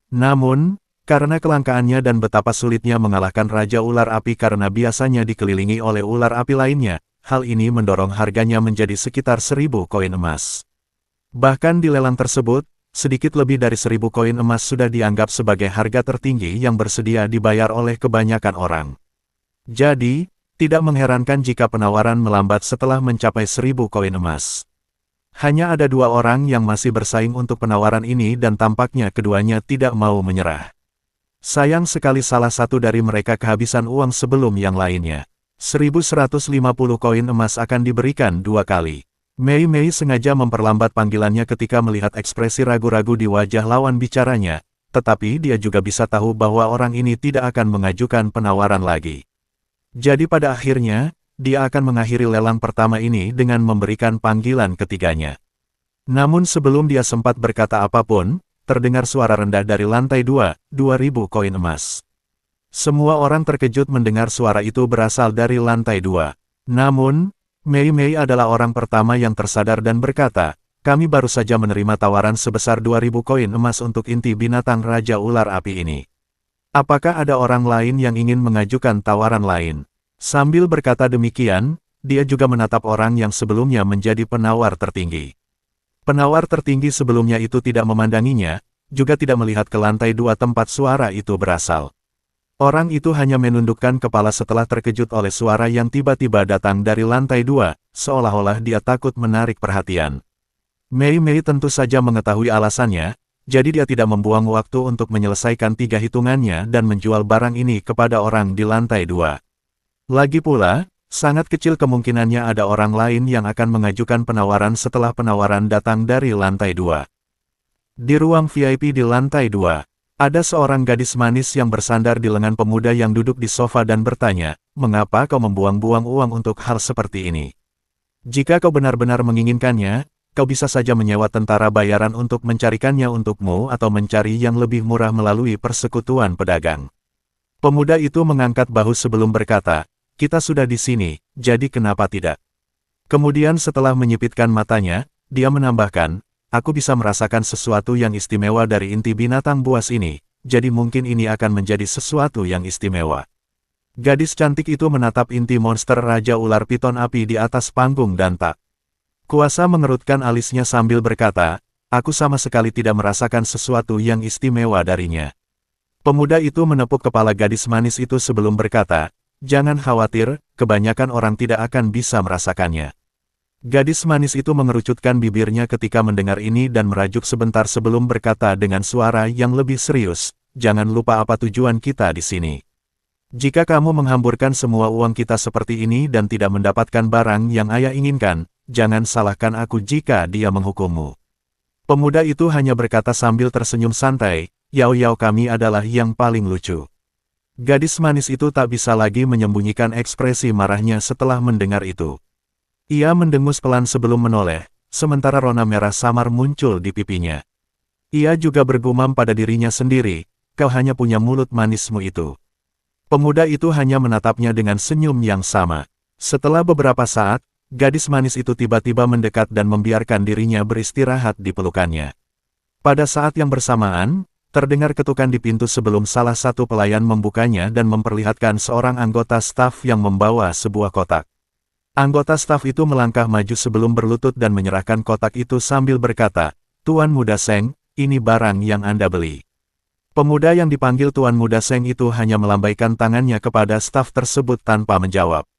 Namun, karena kelangkaannya dan betapa sulitnya mengalahkan Raja Ular Api karena biasanya dikelilingi oleh ular api lainnya, hal ini mendorong harganya menjadi sekitar 1000 koin emas. Bahkan di lelang tersebut, sedikit lebih dari 1000 koin emas sudah dianggap sebagai harga tertinggi yang bersedia dibayar oleh kebanyakan orang. Jadi, tidak mengherankan jika penawaran melambat setelah mencapai 1000 koin emas. Hanya ada 2 orang yang masih bersaing untuk penawaran ini dan tampaknya keduanya tidak mau menyerah. Sayang sekali salah satu dari mereka kehabisan uang sebelum yang lainnya. 1150 koin emas akan diberikan 2 kali. Mei Mei sengaja memperlambat panggilannya ketika melihat ekspresi ragu-ragu di wajah lawan bicaranya, tetapi dia juga bisa tahu bahwa orang ini tidak akan mengajukan penawaran lagi. Jadi pada akhirnya, dia akan mengakhiri lelang pertama ini dengan memberikan panggilan ketiganya. Namun sebelum dia sempat berkata apapun, terdengar suara rendah dari lantai 2, 2000 koin emas. Semua orang terkejut mendengar suara itu berasal dari lantai 2. Namun, Mei Mei adalah orang pertama yang tersadar dan berkata, "Kami baru saja menerima tawaran sebesar 2000 koin emas untuk inti binatang Raja Ular Api ini. Apakah ada orang lain yang ingin mengajukan tawaran lain?" Sambil berkata demikian, dia juga menatap orang yang sebelumnya menjadi penawar tertinggi. Penawar tertinggi sebelumnya itu tidak memandanginya, juga tidak melihat ke lantai 2 tempat suara itu berasal. Orang itu hanya menundukkan kepala setelah terkejut oleh suara yang tiba-tiba datang dari lantai 2, seolah-olah dia takut menarik perhatian. Mei Mei tentu saja mengetahui alasannya, jadi dia tidak membuang waktu untuk menyelesaikan 3 hitungannya dan menjual barang ini kepada orang di lantai 2. Lagi pula, sangat kecil kemungkinannya ada orang lain yang akan mengajukan penawaran setelah penawaran datang dari lantai 2. Di ruang VIP di lantai 2. Ada seorang gadis manis yang bersandar di lengan pemuda yang duduk di sofa dan bertanya, "Mengapa kau membuang-buang uang untuk hal seperti ini? Jika kau benar-benar menginginkannya, kau bisa saja menyewa tentara bayaran untuk mencarikannya untukmu atau mencari yang lebih murah melalui persekutuan pedagang." Pemuda itu mengangkat bahu sebelum berkata, "Kita sudah di sini, jadi kenapa tidak?" Kemudian setelah menyipitkan matanya, dia menambahkan, "Aku bisa merasakan sesuatu yang istimewa dari inti binatang buas ini, jadi mungkin ini akan menjadi sesuatu yang istimewa." Gadis cantik itu menatap inti monster Raja Ular Piton Api di atas panggung dan tak kuasa mengerutkan alisnya sambil berkata, "Aku sama sekali tidak merasakan sesuatu yang istimewa darinya." Pemuda itu menepuk kepala gadis manis itu sebelum berkata, "Jangan khawatir, kebanyakan orang tidak akan bisa merasakannya." Gadis manis itu mengerucutkan bibirnya ketika mendengar ini dan merajuk sebentar sebelum berkata dengan suara yang lebih serius, "Jangan lupa apa tujuan kita di sini. Jika kamu menghamburkan semua uang kita seperti ini dan tidak mendapatkan barang yang ayah inginkan, jangan salahkan aku jika dia menghukummu." Pemuda itu hanya berkata sambil tersenyum santai, "Yao kami adalah yang paling lucu." Gadis manis itu tak bisa lagi menyembunyikan ekspresi marahnya setelah mendengar itu. Ia mendengus pelan sebelum menoleh, sementara rona merah samar muncul di pipinya. Ia juga bergumam pada dirinya sendiri, "Kau hanya punya mulut manismu itu." Pemuda itu hanya menatapnya dengan senyum yang sama. Setelah beberapa saat, gadis manis itu tiba-tiba mendekat dan membiarkan dirinya beristirahat di pelukannya. Pada saat yang bersamaan, terdengar ketukan di pintu sebelum salah satu pelayan membukanya dan memperlihatkan seorang anggota staf yang membawa sebuah kotak. Anggota staf itu melangkah maju sebelum berlutut dan menyerahkan kotak itu sambil berkata, "Tuan Muda Seng, ini barang yang Anda beli." Pemuda yang dipanggil Tuan Muda Seng itu hanya melambaikan tangannya kepada staf tersebut tanpa menjawab.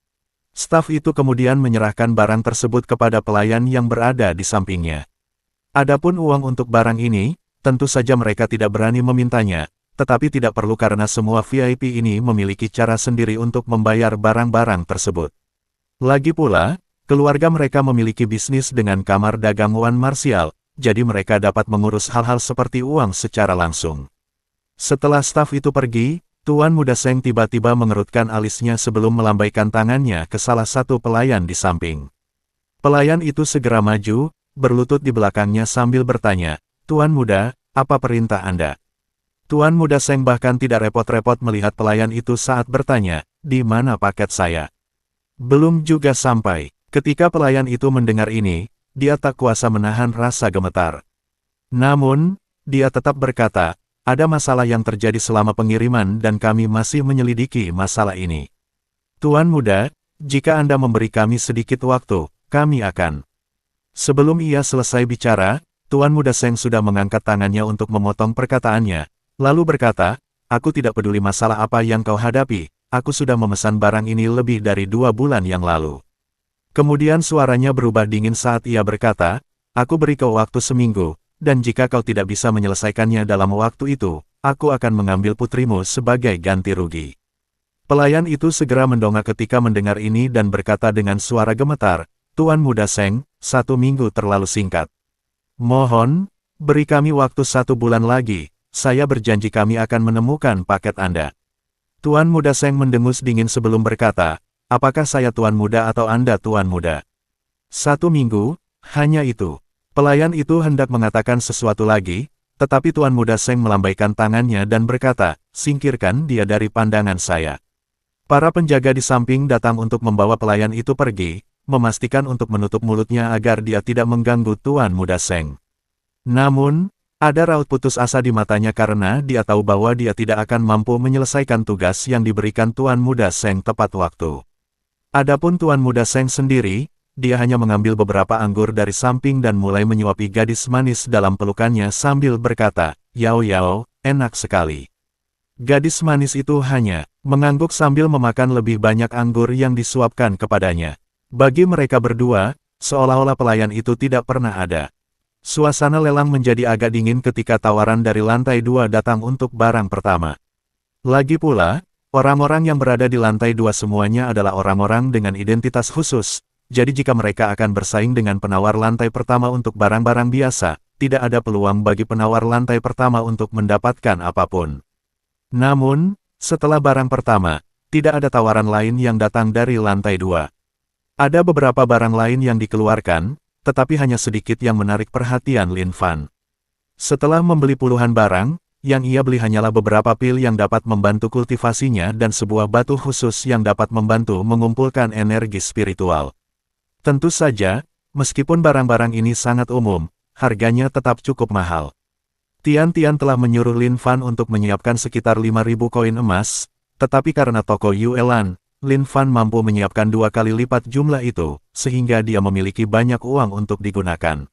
Staf itu kemudian menyerahkan barang tersebut kepada pelayan yang berada di sampingnya. Adapun uang untuk barang ini, tentu saja mereka tidak berani memintanya, tetapi tidak perlu karena semua VIP ini memiliki cara sendiri untuk membayar barang-barang tersebut. Lagi pula, keluarga mereka memiliki bisnis dengan kamar dagang Wan Martial, jadi mereka dapat mengurus hal-hal seperti uang secara langsung. Setelah staf itu pergi, Tuan Muda Seng tiba-tiba mengerutkan alisnya sebelum melambaikan tangannya ke salah satu pelayan di samping. Pelayan itu segera maju, berlutut di belakangnya sambil bertanya, "Tuan Muda, apa perintah Anda?" Tuan Muda Seng bahkan tidak repot-repot melihat pelayan itu saat bertanya, "Di mana paket saya?" Belum juga sampai. Ketika pelayan itu mendengar ini, dia tak kuasa menahan rasa gemetar. Namun, dia tetap berkata, "Ada masalah yang terjadi selama pengiriman dan kami masih menyelidiki masalah ini. Tuan Muda, jika Anda memberi kami sedikit waktu, kami akan." Sebelum ia selesai bicara, Tuan Muda Seng sudah mengangkat tangannya untuk memotong perkataannya, lalu berkata, "Aku tidak peduli masalah apa yang kau hadapi. Aku sudah memesan barang ini lebih dari 2 bulan yang lalu." Kemudian suaranya berubah dingin saat ia berkata, "Aku beri kau waktu seminggu, dan jika kau tidak bisa menyelesaikannya dalam waktu itu, aku akan mengambil putrimu sebagai ganti rugi." Pelayan itu segera mendongak ketika mendengar ini dan berkata dengan suara gemetar, "Tuan Muda Seng, 1 minggu terlalu singkat. Mohon, beri kami waktu 1 bulan lagi, saya berjanji kami akan menemukan paket Anda." Tuan Muda Seng mendengus dingin sebelum berkata, "Apakah saya Tuan Muda atau Anda Tuan Muda?" 1 minggu, hanya itu. Pelayan itu hendak mengatakan sesuatu lagi, tetapi Tuan Muda Seng melambaikan tangannya dan berkata, "Singkirkan dia dari pandangan saya." Para penjaga di samping datang untuk membawa pelayan itu pergi, memastikan untuk menutup mulutnya agar dia tidak mengganggu Tuan Muda Seng. Namun, ada raut putus asa di matanya karena dia tahu bahwa dia tidak akan mampu menyelesaikan tugas yang diberikan Tuan Muda Seng tepat waktu. Adapun Tuan Muda Seng sendiri, dia hanya mengambil beberapa anggur dari samping dan mulai menyuapi gadis manis dalam pelukannya sambil berkata, "Yao, enak sekali." Gadis manis itu hanya mengangguk sambil memakan lebih banyak anggur yang disuapkan kepadanya. Bagi mereka berdua, seolah-olah pelayan itu tidak pernah ada. Suasana lelang menjadi agak dingin ketika tawaran dari lantai 2 datang untuk barang pertama. Lagi pula, orang-orang yang berada di lantai 2 semuanya adalah orang-orang dengan identitas khusus, jadi jika mereka akan bersaing dengan penawar lantai pertama untuk barang-barang biasa, tidak ada peluang bagi penawar lantai pertama untuk mendapatkan apapun. Namun, setelah barang pertama, tidak ada tawaran lain yang datang dari lantai 2. Ada beberapa barang lain yang dikeluarkan, tetapi hanya sedikit yang menarik perhatian Lin Fan. Setelah membeli puluhan barang, yang ia beli hanyalah beberapa pil yang dapat membantu kultivasinya dan sebuah batu khusus yang dapat membantu mengumpulkan energi spiritual. Tentu saja, meskipun barang-barang ini sangat umum, harganya tetap cukup mahal. Tian telah menyuruh Lin Fan untuk menyiapkan sekitar 5.000 koin emas, tetapi karena toko Yuelan, Lin Fan mampu menyiapkan 2 kali lipat jumlah itu, sehingga dia memiliki banyak uang untuk digunakan.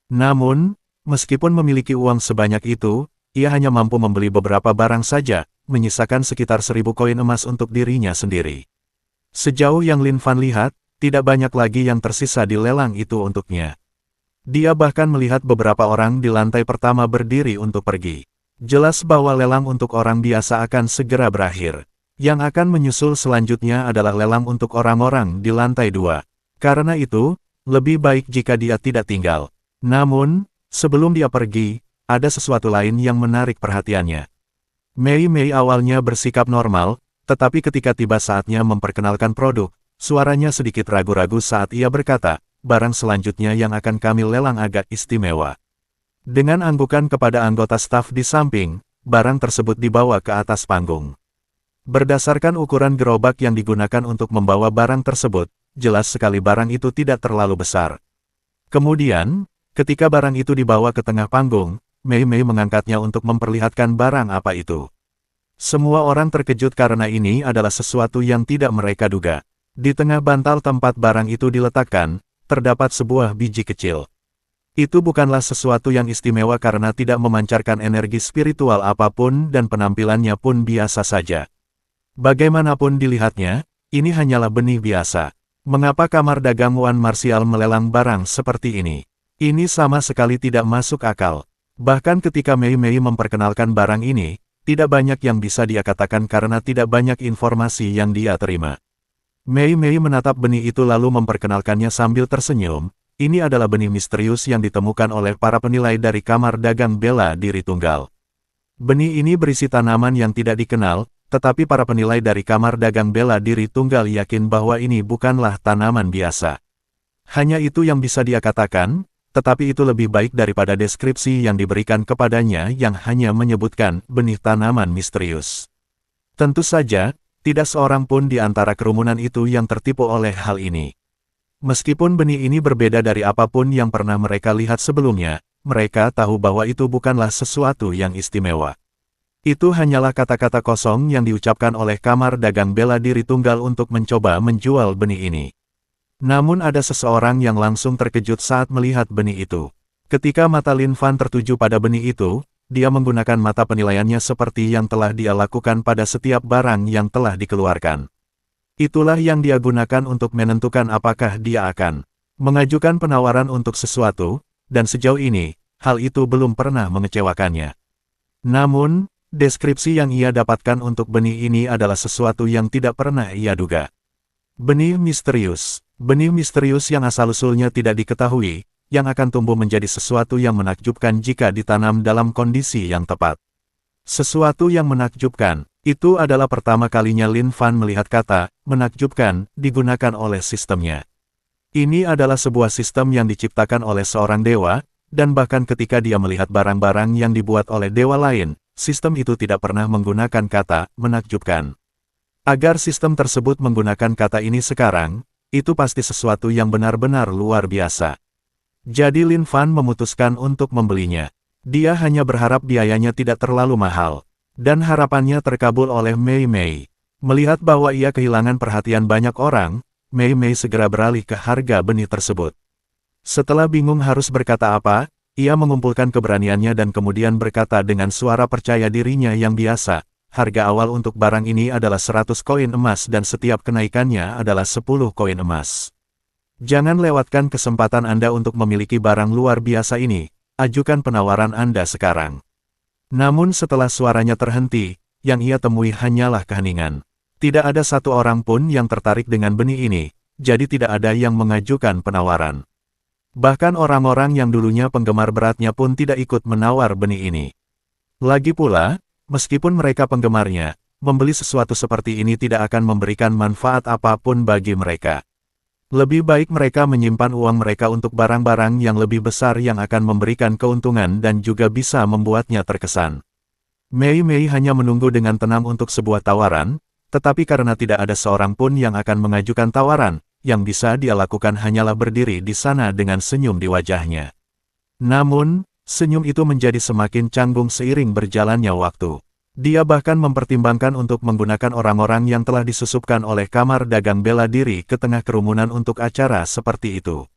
Namun, meskipun memiliki uang sebanyak itu, ia hanya mampu membeli beberapa barang saja, menyisakan sekitar 1.000 koin emas untuk dirinya sendiri. Sejauh yang Lin Fan lihat, tidak banyak lagi yang tersisa di lelang itu untuknya. Dia bahkan melihat beberapa orang di lantai pertama berdiri untuk pergi. Jelas bahwa lelang untuk orang biasa akan segera berakhir. Yang akan menyusul selanjutnya adalah lelang untuk orang-orang di lantai 2. Karena itu, lebih baik jika dia tidak tinggal. Namun, sebelum dia pergi, ada sesuatu lain yang menarik perhatiannya. Mei awalnya bersikap normal, tetapi ketika tiba saatnya memperkenalkan produk, suaranya sedikit ragu-ragu saat ia berkata, barang selanjutnya yang akan kami lelang agak istimewa. Dengan anggukan kepada anggota staf di samping, barang tersebut dibawa ke atas panggung. Berdasarkan ukuran gerobak yang digunakan untuk membawa barang tersebut, jelas sekali barang itu tidak terlalu besar. Kemudian, ketika barang itu dibawa ke tengah panggung, Mei mengangkatnya untuk memperlihatkan barang apa itu. Semua orang terkejut karena ini adalah sesuatu yang tidak mereka duga. Di tengah bantal tempat barang itu diletakkan, terdapat sebuah biji kecil. Itu bukanlah sesuatu yang istimewa karena tidak memancarkan energi spiritual apapun dan penampilannya pun biasa saja. Bagaimanapun dilihatnya, ini hanyalah benih biasa. Mengapa kamar dagang Wan Martial melelang barang seperti ini? Ini sama sekali tidak masuk akal. Bahkan ketika Mei memperkenalkan barang ini, tidak banyak yang bisa dia katakan karena tidak banyak informasi yang dia terima. Mei menatap benih itu lalu memperkenalkannya sambil tersenyum. Ini adalah benih misterius yang ditemukan oleh para penilai dari kamar dagang bela diri tunggal. Benih ini berisi tanaman yang tidak dikenal, tetapi para penilai dari kamar dagang bela diri tunggal yakin bahwa ini bukanlah tanaman biasa. Hanya itu yang bisa dia katakan, tetapi itu lebih baik daripada deskripsi yang diberikan kepadanya yang hanya menyebutkan benih tanaman misterius. Tentu saja, tidak seorang pun di antara kerumunan itu yang tertipu oleh hal ini. Meskipun benih ini berbeda dari apapun yang pernah mereka lihat sebelumnya, mereka tahu bahwa itu bukanlah sesuatu yang istimewa. Itu hanyalah kata-kata kosong yang diucapkan oleh kamar dagang bela diri tunggal untuk mencoba menjual benih ini. Namun ada seseorang yang langsung terkejut saat melihat benih itu. Ketika mata Lin Fan tertuju pada benih itu, dia menggunakan mata penilaiannya seperti yang telah dia lakukan pada setiap barang yang telah dikeluarkan. Itulah yang dia gunakan untuk menentukan apakah dia akan mengajukan penawaran untuk sesuatu, dan sejauh ini, hal itu belum pernah mengecewakannya. Namun, deskripsi yang ia dapatkan untuk benih ini adalah sesuatu yang tidak pernah ia duga. Benih misterius yang asal-usulnya tidak diketahui, yang akan tumbuh menjadi sesuatu yang menakjubkan jika ditanam dalam kondisi yang tepat. Sesuatu yang menakjubkan, itu adalah pertama kalinya Lin Fan melihat kata menakjubkan digunakan oleh sistemnya. Ini adalah sebuah sistem yang diciptakan oleh seorang dewa, dan bahkan ketika dia melihat barang-barang yang dibuat oleh dewa lain, sistem itu tidak pernah menggunakan kata menakjubkan. Agar sistem tersebut menggunakan kata ini sekarang, itu pasti sesuatu yang benar-benar luar biasa. Jadi Lin Fan memutuskan untuk membelinya. Dia hanya berharap biayanya tidak terlalu mahal. Dan harapannya terkabul oleh Mei. Melihat bahwa ia kehilangan perhatian banyak orang, Mei segera beralih ke harga benih tersebut. Setelah bingung harus berkata apa, ia mengumpulkan keberaniannya dan kemudian berkata dengan suara percaya dirinya yang biasa, harga awal untuk barang ini adalah 100 koin emas dan setiap kenaikannya adalah 10 koin emas. Jangan lewatkan kesempatan Anda untuk memiliki barang luar biasa ini, ajukan penawaran Anda sekarang. Namun setelah suaranya terhenti, yang ia temui hanyalah keheningan. Tidak ada satu orang pun yang tertarik dengan benih ini, jadi tidak ada yang mengajukan penawaran. Bahkan orang-orang yang dulunya penggemar beratnya pun tidak ikut menawar benih ini. Lagi pula, meskipun mereka penggemarnya, membeli sesuatu seperti ini tidak akan memberikan manfaat apapun bagi mereka. Lebih baik mereka menyimpan uang mereka untuk barang-barang yang lebih besar yang akan memberikan keuntungan dan juga bisa membuatnya terkesan. Mei Mei hanya menunggu dengan tenang untuk sebuah tawaran, tetapi karena tidak ada seorang pun yang akan mengajukan tawaran, yang bisa dia lakukan hanyalah berdiri di sana dengan senyum di wajahnya. Namun, senyum itu menjadi semakin canggung seiring berjalannya waktu. Dia bahkan mempertimbangkan untuk menggunakan orang-orang yang telah disusupkan oleh Kamar Dagang bela diri ke tengah kerumunan untuk acara seperti itu.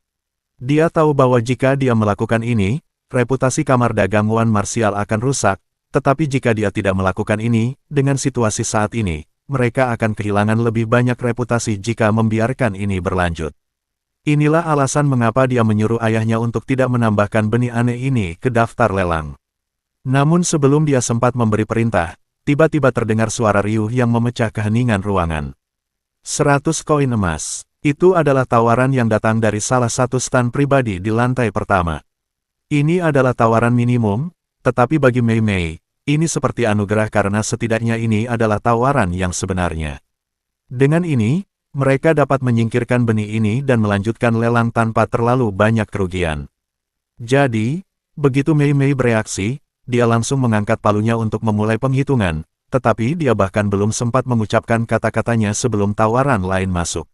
Dia tahu bahwa jika dia melakukan ini, reputasi Kamar Dagang Wan Martial akan rusak, tetapi jika dia tidak melakukan ini, dengan situasi saat ini, mereka akan kehilangan lebih banyak reputasi jika membiarkan ini berlanjut. Inilah alasan mengapa dia menyuruh ayahnya untuk tidak menambahkan benih aneh ini ke daftar lelang. Namun sebelum dia sempat memberi perintah, tiba-tiba terdengar suara riuh yang memecah keheningan ruangan. 100 koin emas. Itu adalah tawaran yang datang dari salah satu stan pribadi di lantai pertama. Ini adalah tawaran minimum, tetapi bagi Mei Mei, ini seperti anugerah karena setidaknya ini adalah tawaran yang sebenarnya. Dengan ini, mereka dapat menyingkirkan benih ini dan melanjutkan lelang tanpa terlalu banyak kerugian. Jadi, begitu Mei Mei bereaksi, dia langsung mengangkat palunya untuk memulai penghitungan, tetapi dia bahkan belum sempat mengucapkan kata-katanya sebelum tawaran lain masuk.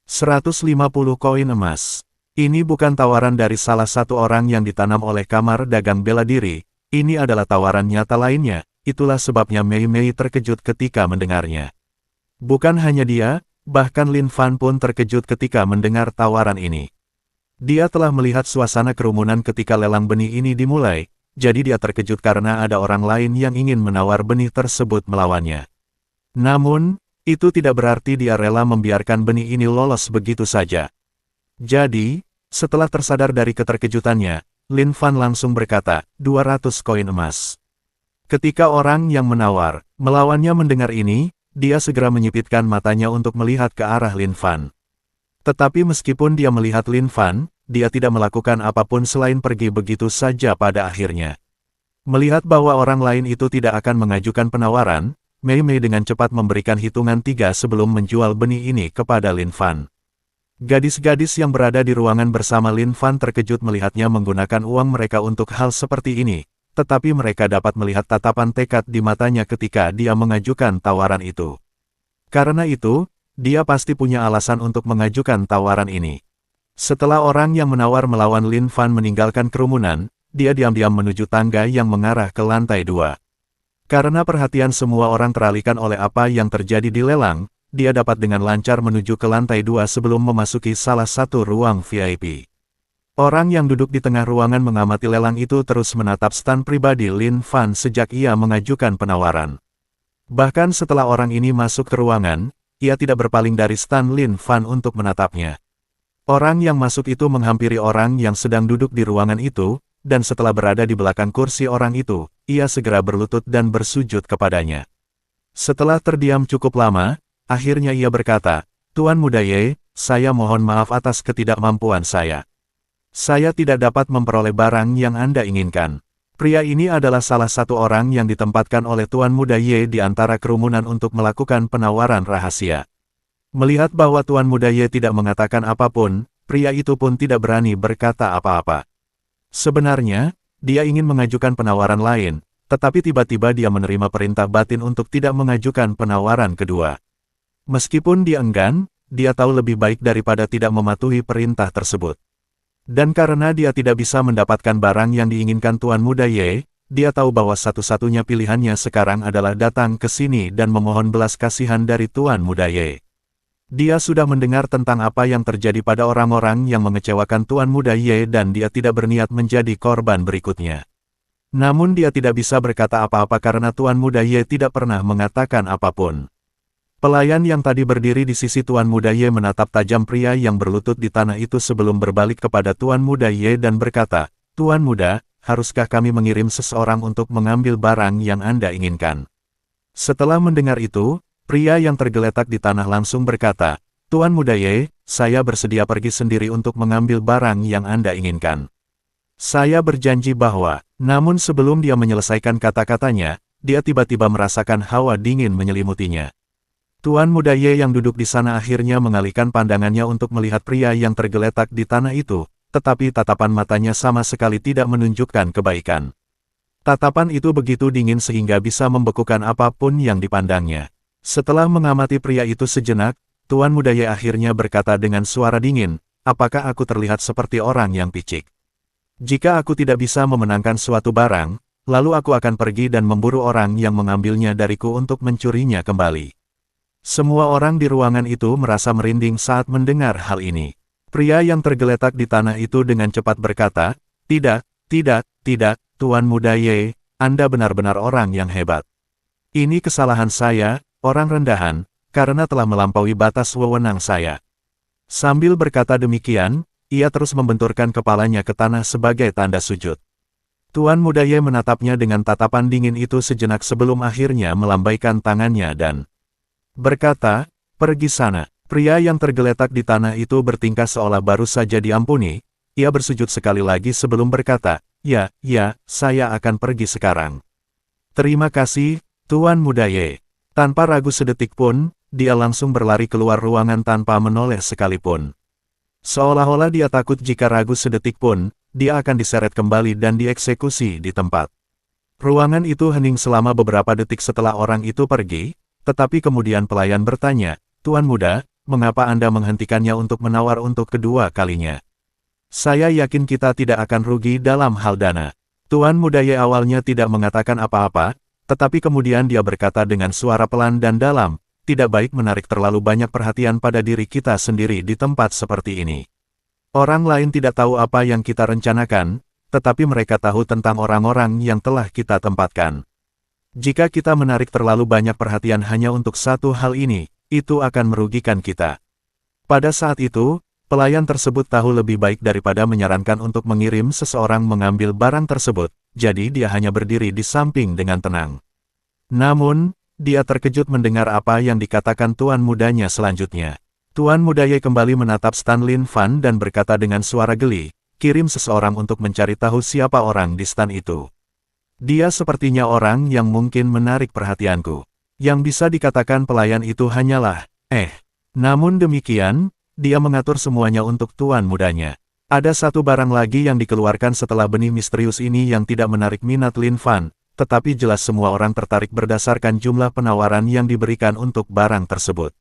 150 koin emas. Ini bukan tawaran dari salah satu orang yang ditanam oleh Kamar Dagang bela diri. Ini adalah tawaran nyata lainnya, itulah sebabnya Mei Mei terkejut ketika mendengarnya. Bukan hanya dia, bahkan Lin Fan pun terkejut ketika mendengar tawaran ini. Dia telah melihat suasana kerumunan ketika lelang benih ini dimulai, jadi dia terkejut karena ada orang lain yang ingin menawar benih tersebut melawannya. Namun, itu tidak berarti dia rela membiarkan benih ini lolos begitu saja. Jadi, setelah tersadar dari keterkejutannya, Lin Fan langsung berkata, 200 koin emas. Ketika orang yang menawar, melawannya mendengar ini, dia segera menyipitkan matanya untuk melihat ke arah Lin Fan. Tetapi meskipun dia melihat Lin Fan, dia tidak melakukan apapun selain pergi begitu saja pada akhirnya. Melihat bahwa orang lain itu tidak akan mengajukan penawaran, Mei Mei dengan cepat memberikan hitungan 3 sebelum menjual benih ini kepada Lin Fan. Gadis-gadis yang berada di ruangan bersama Lin Fan terkejut melihatnya menggunakan uang mereka untuk hal seperti ini, tetapi mereka dapat melihat tatapan tekad di matanya ketika dia mengajukan tawaran itu. Karena itu, dia pasti punya alasan untuk mengajukan tawaran ini. Setelah orang yang menawar melawan Lin Fan meninggalkan kerumunan, dia diam-diam menuju tangga yang mengarah ke lantai 2. Karena perhatian semua orang teralihkan oleh apa yang terjadi di lelang, dia dapat dengan lancar menuju ke lantai 2 sebelum memasuki salah satu ruang VIP. Orang yang duduk di tengah ruangan mengamati lelang itu terus menatap stan pribadi Lin Fan sejak ia mengajukan penawaran. Bahkan setelah orang ini masuk ke ruangan, ia tidak berpaling dari stan Lin Fan untuk menatapnya. Orang yang masuk itu menghampiri orang yang sedang duduk di ruangan itu, dan setelah berada di belakang kursi orang itu, ia segera berlutut dan bersujud kepadanya. Setelah terdiam cukup lama, akhirnya ia berkata, "Tuan Muda Ye, saya mohon maaf atas ketidakmampuan saya. Saya tidak dapat memperoleh barang yang Anda inginkan." Pria ini adalah salah satu orang yang ditempatkan oleh Tuan Muda Ye di antara kerumunan untuk melakukan penawaran rahasia. Melihat bahwa Tuan Muda Ye tidak mengatakan apapun, pria itu pun tidak berani berkata apa-apa. Sebenarnya, dia ingin mengajukan penawaran lain, tetapi tiba-tiba dia menerima perintah batin untuk tidak mengajukan penawaran kedua. Meskipun dia enggan, dia tahu lebih baik daripada tidak mematuhi perintah tersebut. Dan karena dia tidak bisa mendapatkan barang yang diinginkan Tuan Muda Ye, dia tahu bahwa satu-satunya pilihannya sekarang adalah datang ke sini dan memohon belas kasihan dari Tuan Muda Ye. Dia sudah mendengar tentang apa yang terjadi pada orang-orang yang mengecewakan Tuan Muda Ye dan dia tidak berniat menjadi korban berikutnya. Namun dia tidak bisa berkata apa-apa karena Tuan Muda Ye tidak pernah mengatakan apapun. Pelayan yang tadi berdiri di sisi Tuan Muda Ye menatap tajam pria yang berlutut di tanah itu sebelum berbalik kepada Tuan Muda Ye dan berkata, "Tuan Muda, haruskah kami mengirim seseorang untuk mengambil barang yang Anda inginkan?" Setelah mendengar itu, pria yang tergeletak di tanah langsung berkata, "Tuan Muda Ye, saya bersedia pergi sendiri untuk mengambil barang yang Anda inginkan. Saya berjanji bahwa..." Namun sebelum dia menyelesaikan kata-katanya, dia tiba-tiba merasakan hawa dingin menyelimutinya. Tuan Muda Ye yang duduk di sana akhirnya mengalihkan pandangannya untuk melihat pria yang tergeletak di tanah itu, tetapi tatapan matanya sama sekali tidak menunjukkan kebaikan. Tatapan itu begitu dingin sehingga bisa membekukan apapun yang dipandangnya. Setelah mengamati pria itu sejenak, Tuan Muda Ye akhirnya berkata dengan suara dingin, "Apakah aku terlihat seperti orang yang picik? Jika aku tidak bisa memenangkan suatu barang, lalu aku akan pergi dan memburu orang yang mengambilnya dariku untuk mencurinya kembali." Semua orang di ruangan itu merasa merinding saat mendengar hal ini. Pria yang tergeletak di tanah itu dengan cepat berkata, "Tidak, tidak, tidak, Tuan Muda Ye, Anda benar-benar orang yang hebat. Ini kesalahan saya, orang rendahan, karena telah melampaui batas wewenang saya." Sambil berkata demikian, ia terus membenturkan kepalanya ke tanah sebagai tanda sujud. Tuan Muda Ye menatapnya dengan tatapan dingin itu sejenak sebelum akhirnya melambaikan tangannya dan berkata, "Pergi sana." Pria yang tergeletak di tanah itu bertingkah seolah baru saja diampuni. Ia bersujud sekali lagi sebelum berkata, Ya, saya akan pergi sekarang." "Terima kasih, Tuan Muda Ye." Tanpa ragu sedetik pun, dia langsung berlari keluar ruangan tanpa menoleh sekalipun. Seolah-olah dia takut jika ragu sedetik pun, dia akan diseret kembali dan dieksekusi di tempat. Ruangan itu hening selama beberapa detik setelah orang itu pergi, tetapi kemudian pelayan bertanya, "Tuan Muda, mengapa Anda menghentikannya untuk menawar untuk kedua kalinya? Saya yakin kita tidak akan rugi dalam hal dana." Tuan Muda Ye awalnya tidak mengatakan apa-apa, tetapi kemudian dia berkata dengan suara pelan dan dalam, "Tidak baik menarik terlalu banyak perhatian pada diri kita sendiri di tempat seperti ini. Orang lain tidak tahu apa yang kita rencanakan, tetapi mereka tahu tentang orang-orang yang telah kita tempatkan. Jika kita menarik terlalu banyak perhatian hanya untuk satu hal ini, itu akan merugikan kita." Pada saat itu, pelayan tersebut tahu lebih baik daripada menyarankan untuk mengirim seseorang mengambil barang tersebut, jadi dia hanya berdiri di samping dengan tenang. Namun, dia terkejut mendengar apa yang dikatakan tuan mudanya selanjutnya. Tuan Muda Ye kembali menatap Stan Lin Fan dan berkata dengan suara geli, "Kirim seseorang untuk mencari tahu siapa orang di stan itu. Dia sepertinya orang yang mungkin menarik perhatianku." Yang bisa dikatakan pelayan itu hanyalah, Namun demikian, dia mengatur semuanya untuk tuan mudanya. Ada satu barang lagi yang dikeluarkan setelah benih misterius ini yang tidak menarik minat Lin Fan, tetapi jelas semua orang tertarik berdasarkan jumlah penawaran yang diberikan untuk barang tersebut.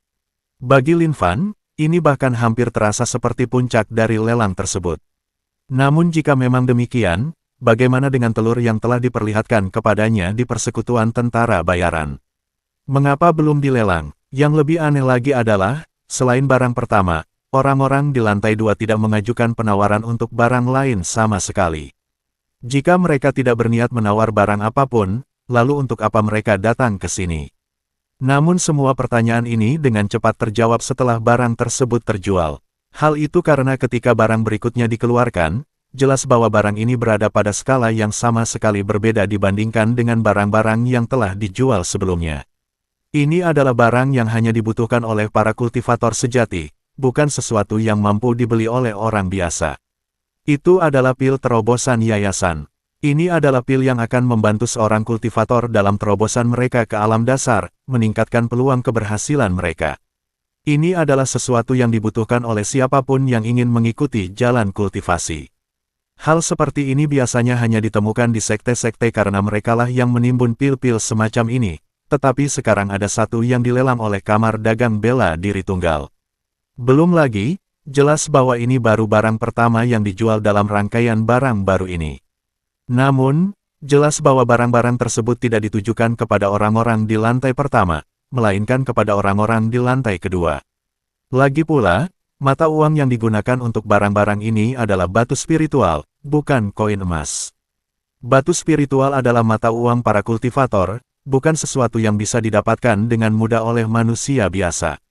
Bagi Lin Fan, ini bahkan hampir terasa seperti puncak dari lelang tersebut. Namun jika memang demikian, bagaimana dengan telur yang telah diperlihatkan kepadanya di persekutuan tentara bayaran? Mengapa belum dilelang? Yang lebih aneh lagi adalah, selain barang pertama, orang-orang di lantai 2 tidak mengajukan penawaran untuk barang lain sama sekali. Jika mereka tidak berniat menawar barang apapun, lalu untuk apa mereka datang ke sini? Namun semua pertanyaan ini dengan cepat terjawab setelah barang tersebut terjual. Hal itu karena ketika barang berikutnya dikeluarkan, jelas bahwa barang ini berada pada skala yang sama sekali berbeda dibandingkan dengan barang-barang yang telah dijual sebelumnya. Ini adalah barang yang hanya dibutuhkan oleh para kultivator sejati, bukan sesuatu yang mampu dibeli oleh orang biasa. Itu adalah pil terobosan yayasan. Ini adalah pil yang akan membantu seorang kultivator dalam terobosan mereka ke alam dasar, meningkatkan peluang keberhasilan mereka. Ini adalah sesuatu yang dibutuhkan oleh siapapun yang ingin mengikuti jalan kultivasi. Hal seperti ini biasanya hanya ditemukan di sekte-sekte karena merekalah yang menimbun pil-pil semacam ini, tetapi sekarang ada satu yang dilelang oleh Kamar Dagang Bela Diri Tunggal. Belum lagi, jelas bahwa ini baru barang pertama yang dijual dalam rangkaian barang baru ini. Namun, jelas bahwa barang-barang tersebut tidak ditujukan kepada orang-orang di lantai pertama, melainkan kepada orang-orang di lantai kedua. Lagi pula, mata uang yang digunakan untuk barang-barang ini adalah batu spiritual, bukan koin emas. Batu spiritual adalah mata uang para kultivator, bukan sesuatu yang bisa didapatkan dengan mudah oleh manusia biasa.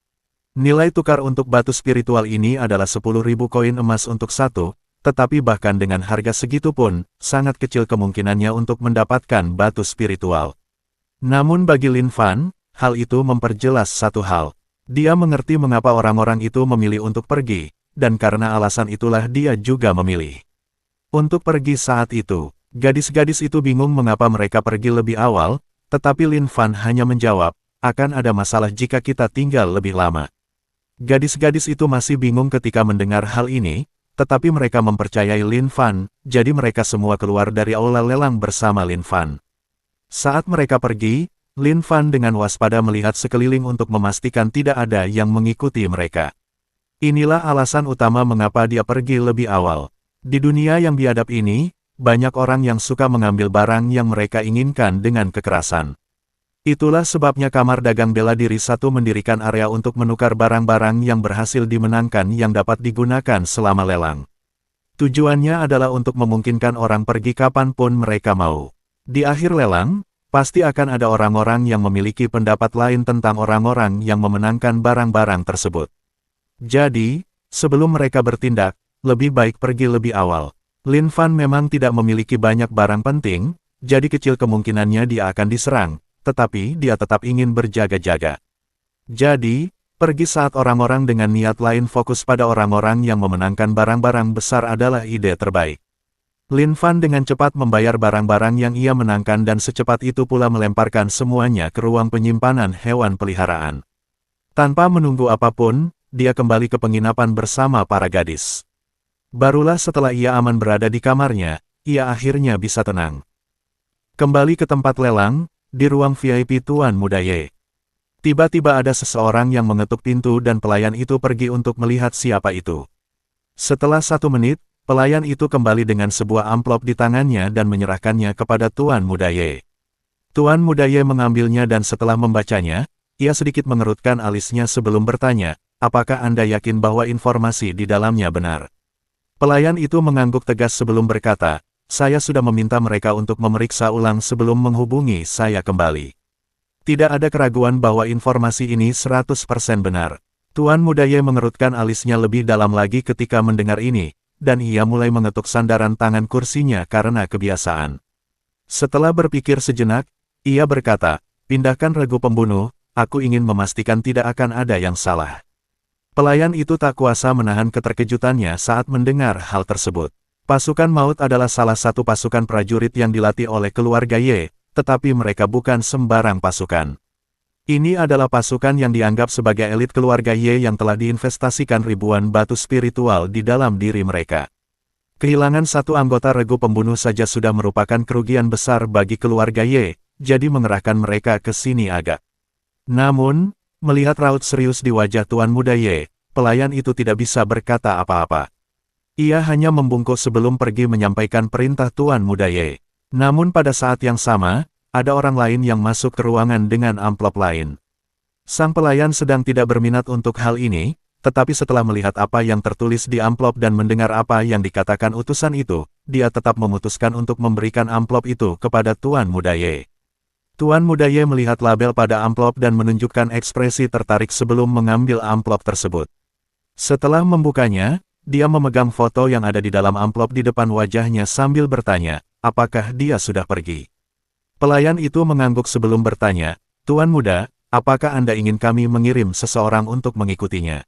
Nilai tukar untuk batu spiritual ini adalah 10.000 koin emas untuk satu, tetapi bahkan dengan harga segitu pun, sangat kecil kemungkinannya untuk mendapatkan batu spiritual. Namun bagi Lin Fan, hal itu memperjelas satu hal. Dia mengerti mengapa orang-orang itu memilih untuk pergi, dan karena alasan itulah dia juga memilih untuk pergi saat itu. Gadis-gadis itu bingung mengapa mereka pergi lebih awal, tetapi Lin Fan hanya menjawab, akan ada masalah jika kita tinggal lebih lama. Gadis-gadis itu masih bingung ketika mendengar hal ini, tetapi mereka mempercayai Lin Fan, jadi mereka semua keluar dari aula lelang bersama Lin Fan. Saat mereka pergi, Lin Fan dengan waspada melihat sekeliling untuk memastikan tidak ada yang mengikuti mereka. Inilah alasan utama mengapa dia pergi lebih awal. Di dunia yang biadab ini, banyak orang yang suka mengambil barang yang mereka inginkan dengan kekerasan. Itulah sebabnya Kamar Dagang Bela Diri Satu mendirikan area untuk menukar barang-barang yang berhasil dimenangkan yang dapat digunakan selama lelang. Tujuannya adalah untuk memungkinkan orang pergi kapanpun mereka mau. Di akhir lelang, pasti akan ada orang-orang yang memiliki pendapat lain tentang orang-orang yang memenangkan barang-barang tersebut. Jadi, sebelum mereka bertindak, lebih baik pergi lebih awal. Lin Fan memang tidak memiliki banyak barang penting, jadi kecil kemungkinannya dia akan diserang, tetapi dia tetap ingin berjaga-jaga. Jadi, pergi saat orang-orang dengan niat lain fokus pada orang-orang yang memenangkan barang-barang besar adalah ide terbaik. Lin Fan dengan cepat membayar barang-barang yang ia menangkan dan secepat itu pula melemparkan semuanya ke ruang penyimpanan hewan peliharaan. Tanpa menunggu apapun, dia kembali ke penginapan bersama para gadis. Barulah setelah ia aman berada di kamarnya, ia akhirnya bisa tenang. Kembali ke tempat lelang, di ruang VIP Tuan Muda Ye. Tiba-tiba ada seseorang yang mengetuk pintu dan pelayan itu pergi untuk melihat siapa itu. Setelah 1 menit, pelayan itu kembali dengan sebuah amplop di tangannya dan menyerahkannya kepada Tuan Muda Ye. Tuan Muda Ye mengambilnya dan setelah membacanya, ia sedikit mengerutkan alisnya sebelum bertanya, apakah Anda yakin bahwa informasi di dalamnya benar? Pelayan itu mengangguk tegas sebelum berkata, saya sudah meminta mereka untuk memeriksa ulang sebelum menghubungi saya kembali. Tidak ada keraguan bahwa informasi ini 100% benar. Tuan Muda Ye mengerutkan alisnya lebih dalam lagi ketika mendengar ini, dan ia mulai mengetuk sandaran tangan kursinya karena kebiasaan. Setelah berpikir sejenak, ia berkata, pindahkan regu pembunuh, aku ingin memastikan tidak akan ada yang salah. Pelayan itu tak kuasa menahan keterkejutannya saat mendengar hal tersebut. Pasukan maut adalah salah satu pasukan prajurit yang dilatih oleh keluarga Ye, tetapi mereka bukan sembarang pasukan. Ini adalah pasukan yang dianggap sebagai elit keluarga Ye yang telah diinvestasikan ribuan batu spiritual di dalam diri mereka. Kehilangan satu anggota regu pembunuh saja sudah merupakan kerugian besar bagi keluarga Ye, jadi mengerahkan mereka ke sini agak. Namun, melihat raut serius di wajah Tuan Muda Ye, pelayan itu tidak bisa berkata apa-apa. Ia hanya membungkuk sebelum pergi menyampaikan perintah Tuan Muda Ye. Namun pada saat yang sama, ada orang lain yang masuk ke ruangan dengan amplop lain. Sang pelayan sedang tidak berminat untuk hal ini, tetapi setelah melihat apa yang tertulis di amplop dan mendengar apa yang dikatakan utusan itu, dia tetap memutuskan untuk memberikan amplop itu kepada Tuan Muda Ye. Tuan Muda Ye melihat label pada amplop dan menunjukkan ekspresi tertarik sebelum mengambil amplop tersebut. Setelah membukanya, dia memegang foto yang ada di dalam amplop di depan wajahnya sambil bertanya, apakah dia sudah pergi? Pelayan itu mengangguk sebelum bertanya, Tuan Muda, apakah Anda ingin kami mengirim seseorang untuk mengikutinya?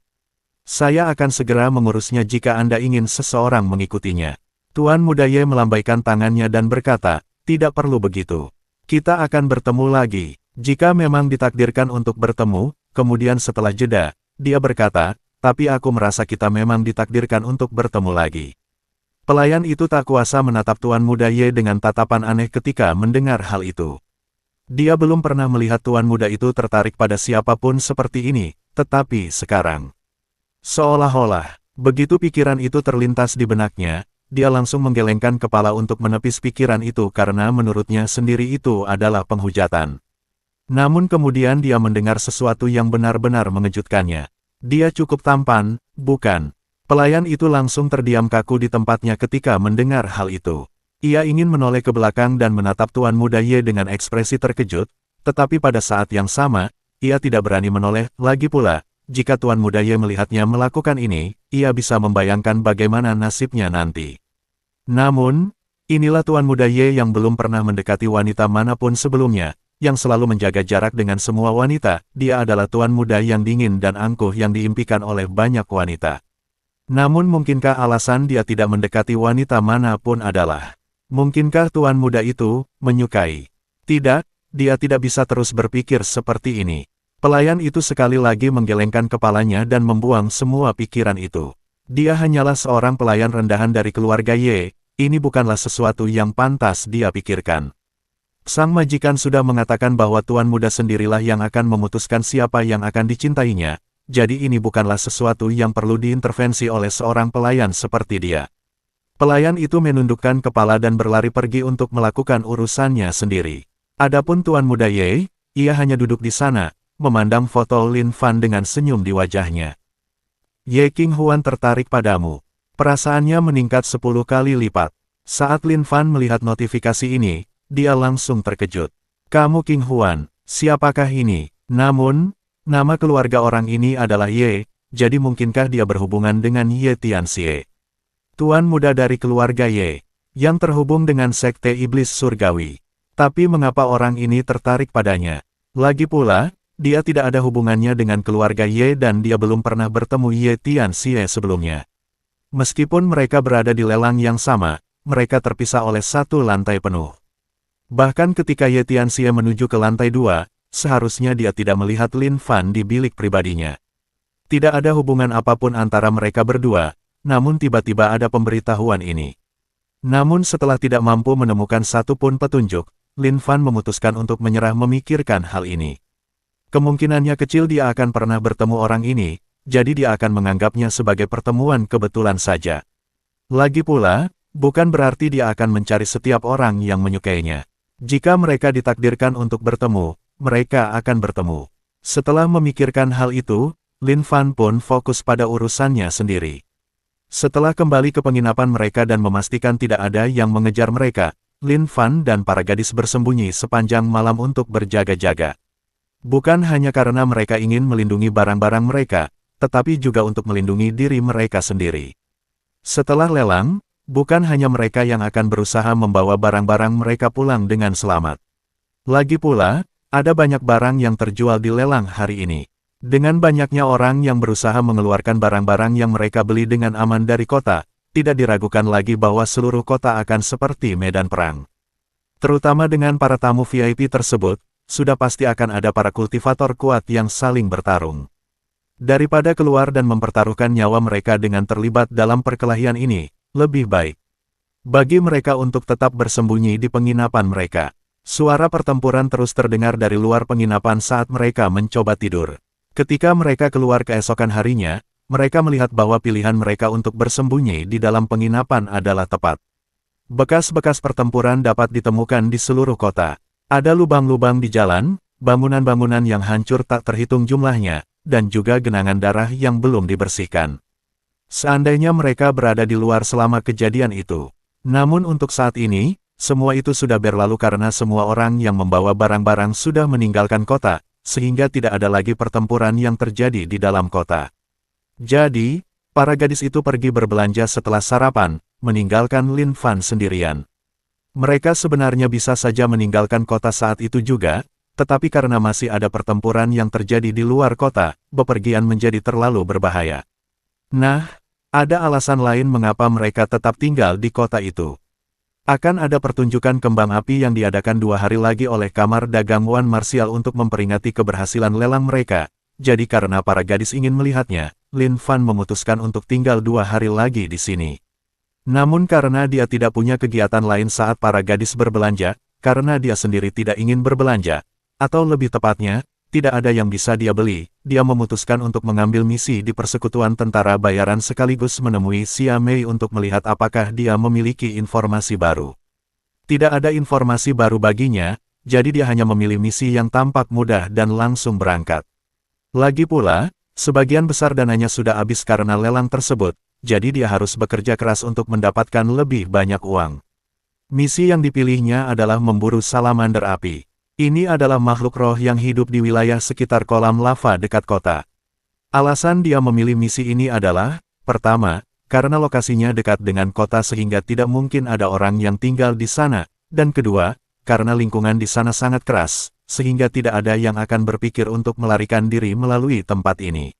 Saya akan segera mengurusnya jika Anda ingin seseorang mengikutinya. Tuan Muda Ye melambaikan tangannya dan berkata, tidak perlu begitu. Kita akan bertemu lagi. Jika memang ditakdirkan untuk bertemu, kemudian setelah jeda, dia berkata, tapi aku merasa kita memang ditakdirkan untuk bertemu lagi. Pelayan itu tak kuasa menatap Tuan Muda Ye dengan tatapan aneh ketika mendengar hal itu. Dia belum pernah melihat Tuan Muda itu tertarik pada siapapun seperti ini, tetapi sekarang. Seolah-olah, begitu pikiran itu terlintas di benaknya, dia langsung menggelengkan kepala untuk menepis pikiran itu karena menurutnya sendiri itu adalah penghujatan. Namun kemudian dia mendengar sesuatu yang benar-benar mengejutkannya. Dia cukup tampan, bukan? Pelayan itu langsung terdiam kaku di tempatnya ketika mendengar hal itu. Ia ingin menoleh ke belakang dan menatap Tuan Muda Ye dengan ekspresi terkejut, tetapi pada saat yang sama, ia tidak berani menoleh. Lagi pula, jika Tuan Muda Ye melihatnya melakukan ini, ia bisa membayangkan bagaimana nasibnya nanti. Namun, inilah Tuan Muda Ye yang belum pernah mendekati wanita manapun sebelumnya, yang selalu menjaga jarak dengan semua wanita. Dia adalah Tuan Muda yang dingin dan angkuh yang diimpikan oleh banyak wanita. Namun mungkinkah alasan dia tidak mendekati wanita manapun adalah, mungkinkah Tuan Muda itu menyukai? Tidak, dia tidak bisa terus berpikir seperti ini. Pelayan itu sekali lagi menggelengkan kepalanya dan membuang semua pikiran itu. Dia hanyalah seorang pelayan rendahan dari keluarga Ye, ini bukanlah sesuatu yang pantas dia pikirkan. Sang majikan sudah mengatakan bahwa Tuan Muda sendirilah yang akan memutuskan siapa yang akan dicintainya, jadi ini bukanlah sesuatu yang perlu diintervensi oleh seorang pelayan seperti dia. Pelayan itu menundukkan kepala dan berlari pergi untuk melakukan urusannya sendiri. Adapun Tuan Muda Ye, ia hanya duduk di sana, memandang foto Lin Fan dengan senyum di wajahnya. Ye Qinghuan tertarik padamu. Perasaannya meningkat 10 kali lipat. Saat Lin Fan melihat notifikasi ini, dia langsung terkejut. Kamu Qinghuan, siapakah ini? Namun, nama keluarga orang ini adalah Ye, jadi mungkinkah dia berhubungan dengan Ye Tianxie? Tuan muda dari keluarga Ye, yang terhubung dengan sekte iblis surgawi. Tapi mengapa orang ini tertarik padanya? Lagi pula, dia tidak ada hubungannya dengan keluarga Ye dan dia belum pernah bertemu Ye Tianxie sebelumnya. Meskipun mereka berada di lelang yang sama, mereka terpisah oleh satu lantai penuh. Bahkan ketika Ye Tianxie menuju ke lantai 2, seharusnya dia tidak melihat Lin Fan di bilik pribadinya. Tidak ada hubungan apapun antara mereka berdua, namun tiba-tiba ada pemberitahuan ini. Namun setelah tidak mampu menemukan satu pun petunjuk, Lin Fan memutuskan untuk menyerah memikirkan hal ini. Kemungkinannya kecil dia akan pernah bertemu orang ini, jadi dia akan menganggapnya sebagai pertemuan kebetulan saja. Lagi pula, bukan berarti dia akan mencari setiap orang yang menyukainya. Jika mereka ditakdirkan untuk bertemu, mereka akan bertemu. Setelah memikirkan hal itu, Lin Fan pun fokus pada urusannya sendiri. Setelah kembali ke penginapan mereka dan memastikan tidak ada yang mengejar mereka, Lin Fan dan para gadis bersembunyi sepanjang malam untuk berjaga-jaga. Bukan hanya karena mereka ingin melindungi barang-barang mereka, tetapi juga untuk melindungi diri mereka sendiri. Setelah lelang, bukan hanya mereka yang akan berusaha membawa barang-barang mereka pulang dengan selamat. Lagi pula, ada banyak barang yang terjual di lelang hari ini. Dengan banyaknya orang yang berusaha mengeluarkan barang-barang yang mereka beli dengan aman dari kota, tidak diragukan lagi bahwa seluruh kota akan seperti medan perang. Terutama dengan para tamu VIP tersebut, sudah pasti akan ada para kultivator kuat yang saling bertarung. Daripada keluar dan mempertaruhkan nyawa mereka dengan terlibat dalam perkelahian ini, lebih baik bagi mereka untuk tetap bersembunyi di penginapan mereka. Suara pertempuran terus terdengar dari luar penginapan saat mereka mencoba tidur. Ketika mereka keluar keesokan harinya, mereka melihat bahwa pilihan mereka untuk bersembunyi di dalam penginapan adalah tepat. Bekas-bekas pertempuran dapat ditemukan di seluruh kota. Ada lubang-lubang di jalan, bangunan-bangunan yang hancur tak terhitung jumlahnya, dan juga genangan darah yang belum dibersihkan. Seandainya mereka berada di luar selama kejadian itu. Namun untuk saat ini, semua itu sudah berlalu karena semua orang yang membawa barang-barang sudah meninggalkan kota, sehingga tidak ada lagi pertempuran yang terjadi di dalam kota. Jadi, para gadis itu pergi berbelanja setelah sarapan, meninggalkan Lin Fan sendirian. Mereka sebenarnya bisa saja meninggalkan kota saat itu juga, tetapi karena masih ada pertempuran yang terjadi di luar kota, bepergian menjadi terlalu berbahaya. Nah, ada alasan lain mengapa mereka tetap tinggal di kota itu. Akan ada pertunjukan kembang api yang diadakan 2 hari lagi oleh Kamar Dagang Wan Martial untuk memperingati keberhasilan lelang mereka, jadi karena para gadis ingin melihatnya, Lin Fan memutuskan untuk tinggal 2 hari lagi di sini. Namun karena dia tidak punya kegiatan lain saat para gadis berbelanja, karena dia sendiri tidak ingin berbelanja, atau lebih tepatnya, tidak ada yang bisa dia beli, dia memutuskan untuk mengambil misi di persekutuan tentara bayaran sekaligus menemui Xia Mei untuk melihat apakah dia memiliki informasi baru. Tidak ada informasi baru baginya, jadi dia hanya memilih misi yang tampak mudah dan langsung berangkat. Lagi pula, sebagian besar dananya sudah habis karena lelang tersebut, jadi dia harus bekerja keras untuk mendapatkan lebih banyak uang. Misi yang dipilihnya adalah memburu salamander api. Ini adalah makhluk roh yang hidup di wilayah sekitar kolam lava dekat kota. Alasan dia memilih misi ini adalah, pertama, karena lokasinya dekat dengan kota sehingga tidak mungkin ada orang yang tinggal di sana, dan kedua, karena lingkungan di sana sangat keras, sehingga tidak ada yang akan berpikir untuk melarikan diri melalui tempat ini.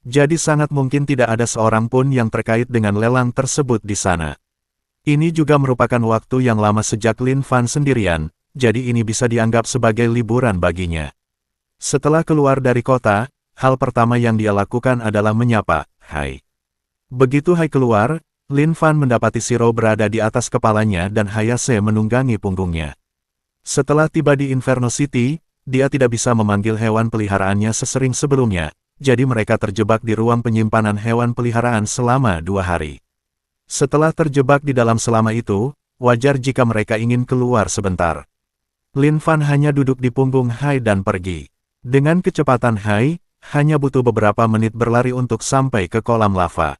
Jadi sangat mungkin tidak ada seorang pun yang terkait dengan lelang tersebut di sana. Ini juga merupakan waktu yang lama sejak Lin Fan sendirian, jadi ini bisa dianggap sebagai liburan baginya. Setelah keluar dari kota, hal pertama yang dia lakukan adalah menyapa, "Hai." Begitu Hai keluar, Lin Fan mendapati Shiro berada di atas kepalanya dan Hayase menunggangi punggungnya. Setelah tiba di Inferno City, dia tidak bisa memanggil hewan peliharaannya sesering sebelumnya. Jadi mereka terjebak di ruang penyimpanan hewan peliharaan selama 2 hari. Setelah terjebak di dalam selama itu, wajar jika mereka ingin keluar sebentar. Lin Fan hanya duduk di punggung Hai dan pergi. Dengan kecepatan Hai, hanya butuh beberapa menit berlari untuk sampai ke kolam lava.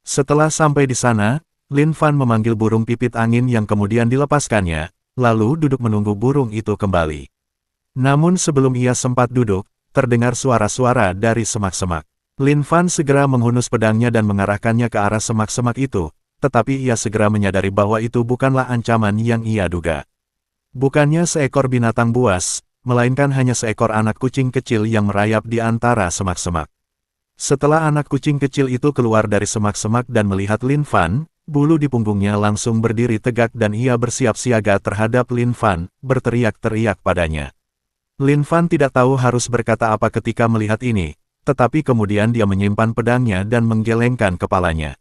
Setelah sampai di sana, Lin Fan memanggil burung pipit angin yang kemudian dilepaskannya, lalu duduk menunggu burung itu kembali. Namun sebelum ia sempat duduk, terdengar suara-suara dari semak-semak. Lin Fan segera menghunus pedangnya dan mengarahkannya ke arah semak-semak itu, tetapi ia segera menyadari bahwa itu bukanlah ancaman yang ia duga. Bukannya seekor binatang buas, melainkan hanya seekor anak kucing kecil yang merayap di antara semak-semak. Setelah anak kucing kecil itu keluar dari semak-semak dan melihat Lin Fan, bulu di punggungnya langsung berdiri tegak dan ia bersiap siaga terhadap Lin Fan, berteriak-teriak padanya. Lin Fan tidak tahu harus berkata apa ketika melihat ini, tetapi kemudian dia menyimpan pedangnya dan menggelengkan kepalanya.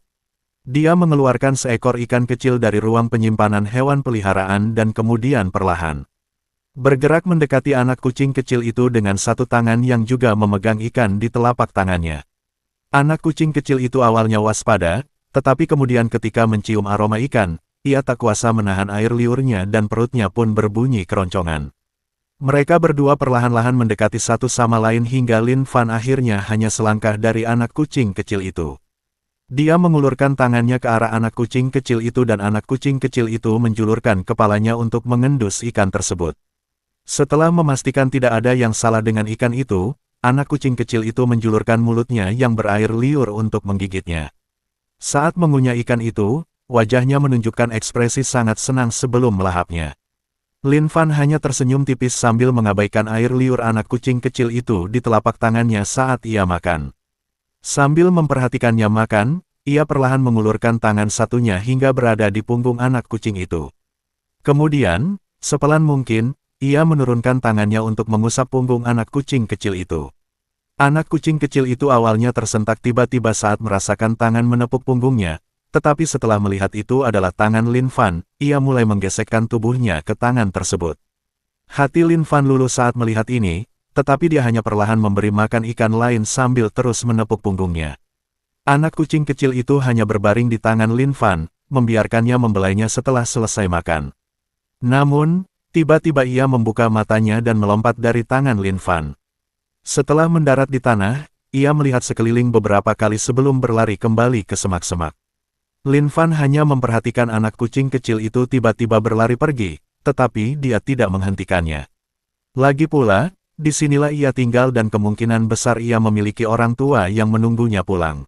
Dia mengeluarkan seekor ikan kecil dari ruang penyimpanan hewan peliharaan dan kemudian perlahan bergerak mendekati anak kucing kecil itu dengan satu tangan yang juga memegang ikan di telapak tangannya. Anak kucing kecil itu awalnya waspada, tetapi kemudian ketika mencium aroma ikan, ia tak kuasa menahan air liurnya dan perutnya pun berbunyi keroncongan. Mereka berdua perlahan-lahan mendekati satu sama lain hingga Lin Fan akhirnya hanya selangkah dari anak kucing kecil itu. Dia mengulurkan tangannya ke arah anak kucing kecil itu dan anak kucing kecil itu menjulurkan kepalanya untuk mengendus ikan tersebut. Setelah memastikan tidak ada yang salah dengan ikan itu, anak kucing kecil itu menjulurkan mulutnya yang berair liur untuk menggigitnya. Saat mengunyah ikan itu, wajahnya menunjukkan ekspresi sangat senang sebelum melahapnya. Lin Fan hanya tersenyum tipis sambil mengabaikan air liur anak kucing kecil itu di telapak tangannya saat ia makan. Sambil memperhatikannya makan, ia perlahan mengulurkan tangan satunya hingga berada di punggung anak kucing itu. Kemudian, sepelan mungkin, ia menurunkan tangannya untuk mengusap punggung anak kucing kecil itu. Anak kucing kecil itu awalnya tersentak tiba-tiba saat merasakan tangan menepuk punggungnya. Tetapi setelah melihat itu adalah tangan Lin Fan, ia mulai menggesekkan tubuhnya ke tangan tersebut. Hati Lin Fan luluh saat melihat ini, tetapi dia hanya perlahan memberi makan ikan lain sambil terus menepuk punggungnya. Anak kucing kecil itu hanya berbaring di tangan Lin Fan, membiarkannya membelainya setelah selesai makan. Namun, tiba-tiba ia membuka matanya dan melompat dari tangan Lin Fan. Setelah mendarat di tanah, ia melihat sekeliling beberapa kali sebelum berlari kembali ke semak-semak. Lin Fan hanya memperhatikan anak kucing kecil itu tiba-tiba berlari pergi, tetapi dia tidak menghentikannya. Lagi pula, disinilah ia tinggal dan kemungkinan besar ia memiliki orang tua yang menunggunya pulang.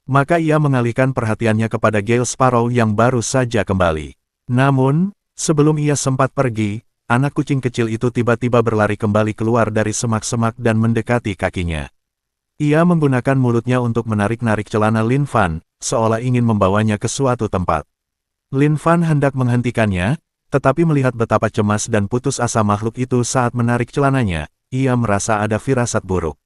Maka ia mengalihkan perhatiannya kepada Gale Sparrow yang baru saja kembali. Namun, sebelum ia sempat pergi, anak kucing kecil itu tiba-tiba berlari kembali keluar dari semak-semak dan mendekati kakinya. Ia menggunakan mulutnya untuk menarik-narik celana Lin Fan, seolah ingin membawanya ke suatu tempat. Lin Fan hendak menghentikannya, tetapi melihat betapa cemas dan putus asa makhluk itu saat menarik celananya, ia merasa ada firasat buruk.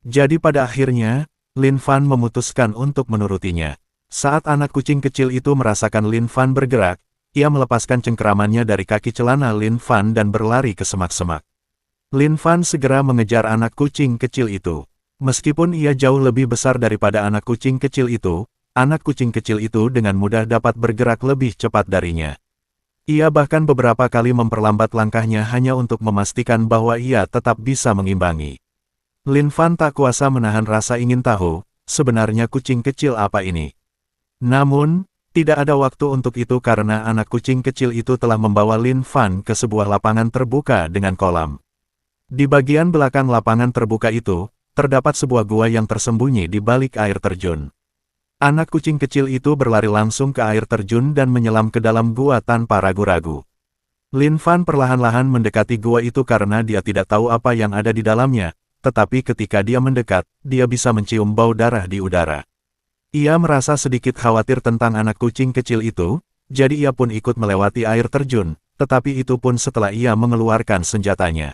Jadi pada akhirnya, Lin Fan memutuskan untuk menurutinya. Saat anak kucing kecil itu merasakan Lin Fan bergerak, ia melepaskan cengkeramannya dari kaki celana Lin Fan dan berlari ke semak-semak. Lin Fan segera mengejar anak kucing kecil itu. Meskipun ia jauh lebih besar daripada anak kucing kecil itu dengan mudah dapat bergerak lebih cepat darinya. Ia bahkan beberapa kali memperlambat langkahnya hanya untuk memastikan bahwa ia tetap bisa mengimbangi. Lin Fan tak kuasa menahan rasa ingin tahu, sebenarnya kucing kecil apa ini. Namun, Tidak ada waktu untuk itu karena anak kucing kecil itu telah membawa Lin Fan ke sebuah lapangan terbuka dengan kolam. Di bagian belakang lapangan terbuka itu, terdapat sebuah gua yang tersembunyi di balik air terjun. Anak kucing kecil itu berlari langsung ke air terjun dan menyelam ke dalam gua tanpa ragu-ragu. Lin Fan perlahan-lahan mendekati gua itu karena dia tidak tahu apa yang ada di dalamnya, tetapi ketika dia mendekat, dia bisa mencium bau darah di udara. Ia merasa sedikit khawatir tentang anak kucing kecil itu, jadi ia pun ikut melewati air terjun, tetapi itu pun setelah ia mengeluarkan senjatanya.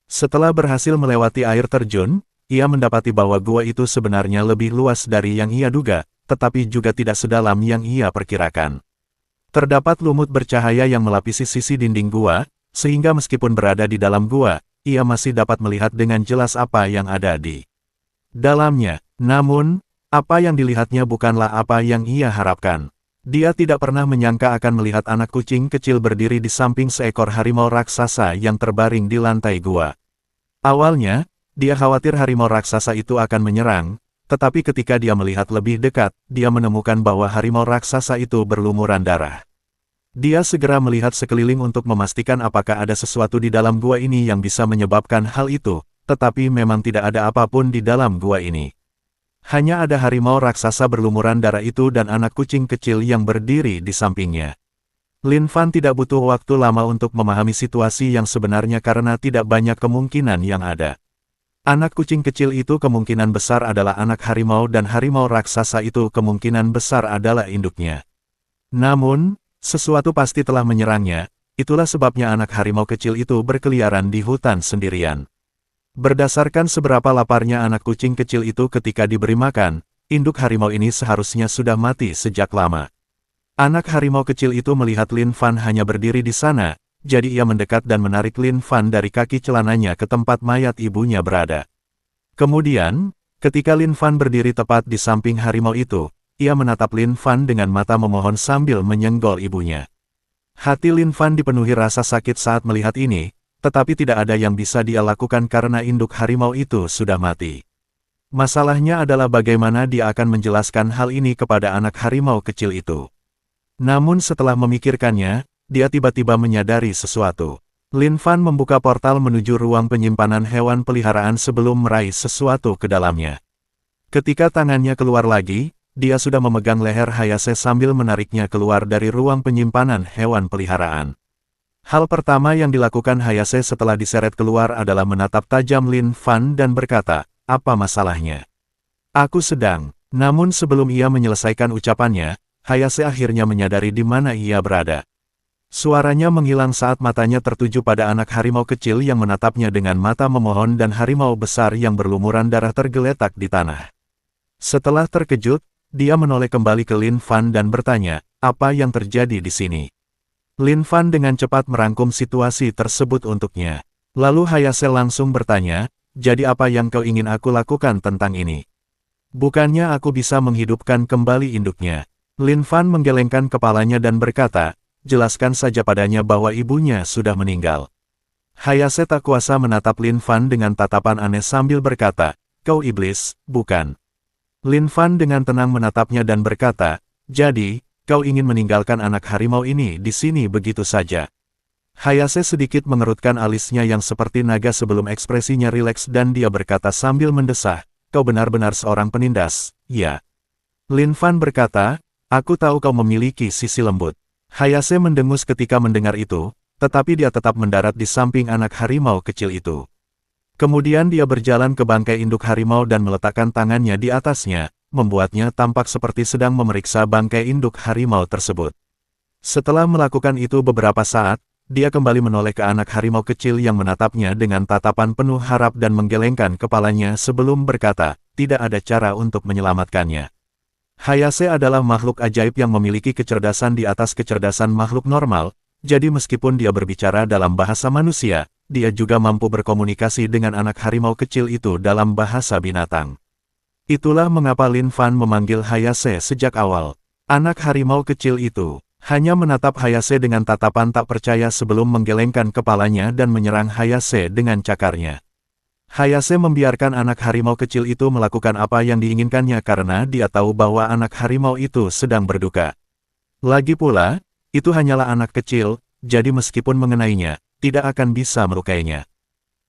Setelah berhasil melewati air terjun, ia mendapati bahwa gua itu sebenarnya lebih luas dari yang ia duga, tetapi juga tidak sedalam yang ia perkirakan. Terdapat lumut bercahaya yang melapisi sisi dinding gua, sehingga meskipun berada di dalam gua, ia masih dapat melihat dengan jelas apa yang ada di dalamnya. Namun, apa yang dilihatnya bukanlah apa yang ia harapkan. Dia tidak pernah menyangka akan melihat anak kucing kecil berdiri di samping seekor harimau raksasa yang terbaring di lantai gua. Awalnya, dia khawatir harimau raksasa itu akan menyerang, tetapi ketika dia melihat lebih dekat, dia menemukan bahwa harimau raksasa itu berlumuran darah. Dia segera melihat sekeliling untuk memastikan apakah ada sesuatu di dalam gua ini yang bisa menyebabkan hal itu, tetapi memang tidak ada apapun di dalam gua ini. Hanya ada harimau raksasa berlumuran darah itu dan anak kucing kecil yang berdiri di sampingnya. Lin Fan tidak butuh waktu lama untuk memahami situasi yang sebenarnya karena tidak banyak kemungkinan yang ada. Anak kucing kecil itu kemungkinan besar adalah anak harimau dan harimau raksasa itu kemungkinan besar adalah induknya. Namun, sesuatu pasti telah menyerangnya, itulah sebabnya anak harimau kecil itu berkeliaran di hutan sendirian. Berdasarkan seberapa laparnya anak kucing kecil itu ketika diberi makan, induk harimau ini seharusnya sudah mati sejak lama. Anak harimau kecil itu melihat Lin Fan hanya berdiri di sana, jadi ia mendekat dan menarik Lin Fan dari kaki celananya ke tempat mayat ibunya berada. Kemudian, ketika Lin Fan berdiri tepat di samping harimau itu, ia menatap Lin Fan dengan mata memohon sambil menyenggol ibunya. Hati Lin Fan dipenuhi rasa sakit saat melihat ini, tetapi tidak ada yang bisa dia lakukan karena induk harimau itu sudah mati. Masalahnya adalah bagaimana dia akan menjelaskan hal ini kepada anak harimau kecil itu. Namun setelah memikirkannya, dia tiba-tiba menyadari sesuatu. Lin Fan membuka portal menuju ruang penyimpanan hewan peliharaan sebelum meraih sesuatu ke dalamnya. Ketika tangannya keluar lagi, dia sudah memegang leher Hayase sambil menariknya keluar dari ruang penyimpanan hewan peliharaan. Hal pertama yang dilakukan Hayase setelah diseret keluar adalah menatap tajam Lin Fan dan berkata, "Apa masalahnya?" "Aku sedang." Namun sebelum ia menyelesaikan ucapannya, Hayase akhirnya menyadari di mana ia berada. Suaranya menghilang saat matanya tertuju pada anak harimau kecil yang menatapnya dengan mata memohon dan harimau besar yang berlumuran darah tergeletak di tanah. Setelah terkejut, dia menoleh kembali ke Lin Fan dan bertanya, "Apa yang terjadi di sini?" Lin Fan dengan cepat merangkum situasi tersebut untuknya. Lalu Hayase langsung bertanya, "Jadi apa yang kau ingin aku lakukan tentang ini?" "Bukannya aku bisa menghidupkan kembali induknya?" Lin Fan menggelengkan kepalanya dan berkata, "Jelaskan saja padanya bahwa ibunya sudah meninggal." Hayase tak kuasa menatap Lin Fan dengan tatapan aneh sambil berkata, "Kau iblis, bukan?" Lin Fan dengan tenang menatapnya dan berkata, "Jadi, kau ingin meninggalkan anak harimau ini di sini begitu saja?" Hayase sedikit mengerutkan alisnya yang seperti naga sebelum ekspresinya rileks dan dia berkata sambil mendesah, "Kau benar-benar seorang penindas, ya?" Lin Fan berkata, "Aku tahu kau memiliki sisi lembut." Hayase mendengus ketika mendengar itu, tetapi dia tetap mendarat di samping anak harimau kecil itu. Kemudian dia berjalan ke bangkai induk harimau dan meletakkan tangannya di atasnya, membuatnya tampak seperti sedang memeriksa bangkai induk harimau tersebut. Setelah melakukan itu beberapa saat, dia kembali menoleh ke anak harimau kecil yang menatapnya dengan tatapan penuh harap dan menggelengkan kepalanya sebelum berkata, "Tidak ada cara untuk menyelamatkannya." Hayase adalah makhluk ajaib yang memiliki kecerdasan di atas kecerdasan makhluk normal, jadi meskipun dia berbicara dalam bahasa manusia, dia juga mampu berkomunikasi dengan anak harimau kecil itu dalam bahasa binatang. Itulah mengapa Lin Fan memanggil Hayase sejak awal. Anak harimau kecil itu hanya menatap Hayase dengan tatapan tak percaya sebelum menggelengkan kepalanya dan menyerang Hayase dengan cakarnya. Hayase membiarkan anak harimau kecil itu melakukan apa yang diinginkannya karena dia tahu bahwa anak harimau itu sedang berduka. Lagi pula, itu hanyalah anak kecil, jadi meskipun mengenainya, tidak akan bisa melukainya.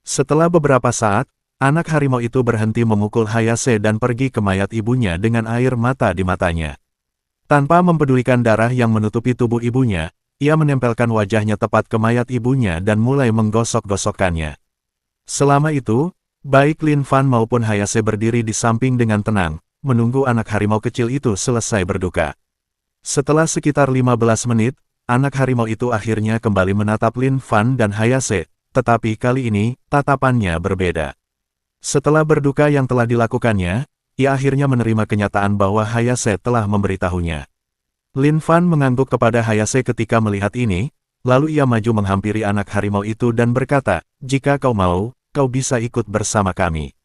Setelah beberapa saat, anak harimau itu berhenti memukul Hayase dan pergi ke mayat ibunya dengan air mata di matanya. Tanpa mempedulikan darah yang menutupi tubuh ibunya, ia menempelkan wajahnya tepat ke mayat ibunya dan mulai menggosok-gosokkannya. Selama itu, baik Lin Fan maupun Hayase berdiri di samping dengan tenang, menunggu anak harimau kecil itu selesai berduka. Setelah sekitar 15 menit, anak harimau itu akhirnya kembali menatap Lin Fan dan Hayase, tetapi kali ini, tatapannya berbeda. Setelah berduka yang telah dilakukannya, ia akhirnya menerima kenyataan bahwa Hayase telah memberitahunya. Lin Fan mengangguk kepada Hayase ketika melihat ini, lalu ia maju menghampiri anak harimau itu dan berkata, "Jika kau mau, kau bisa ikut bersama kami."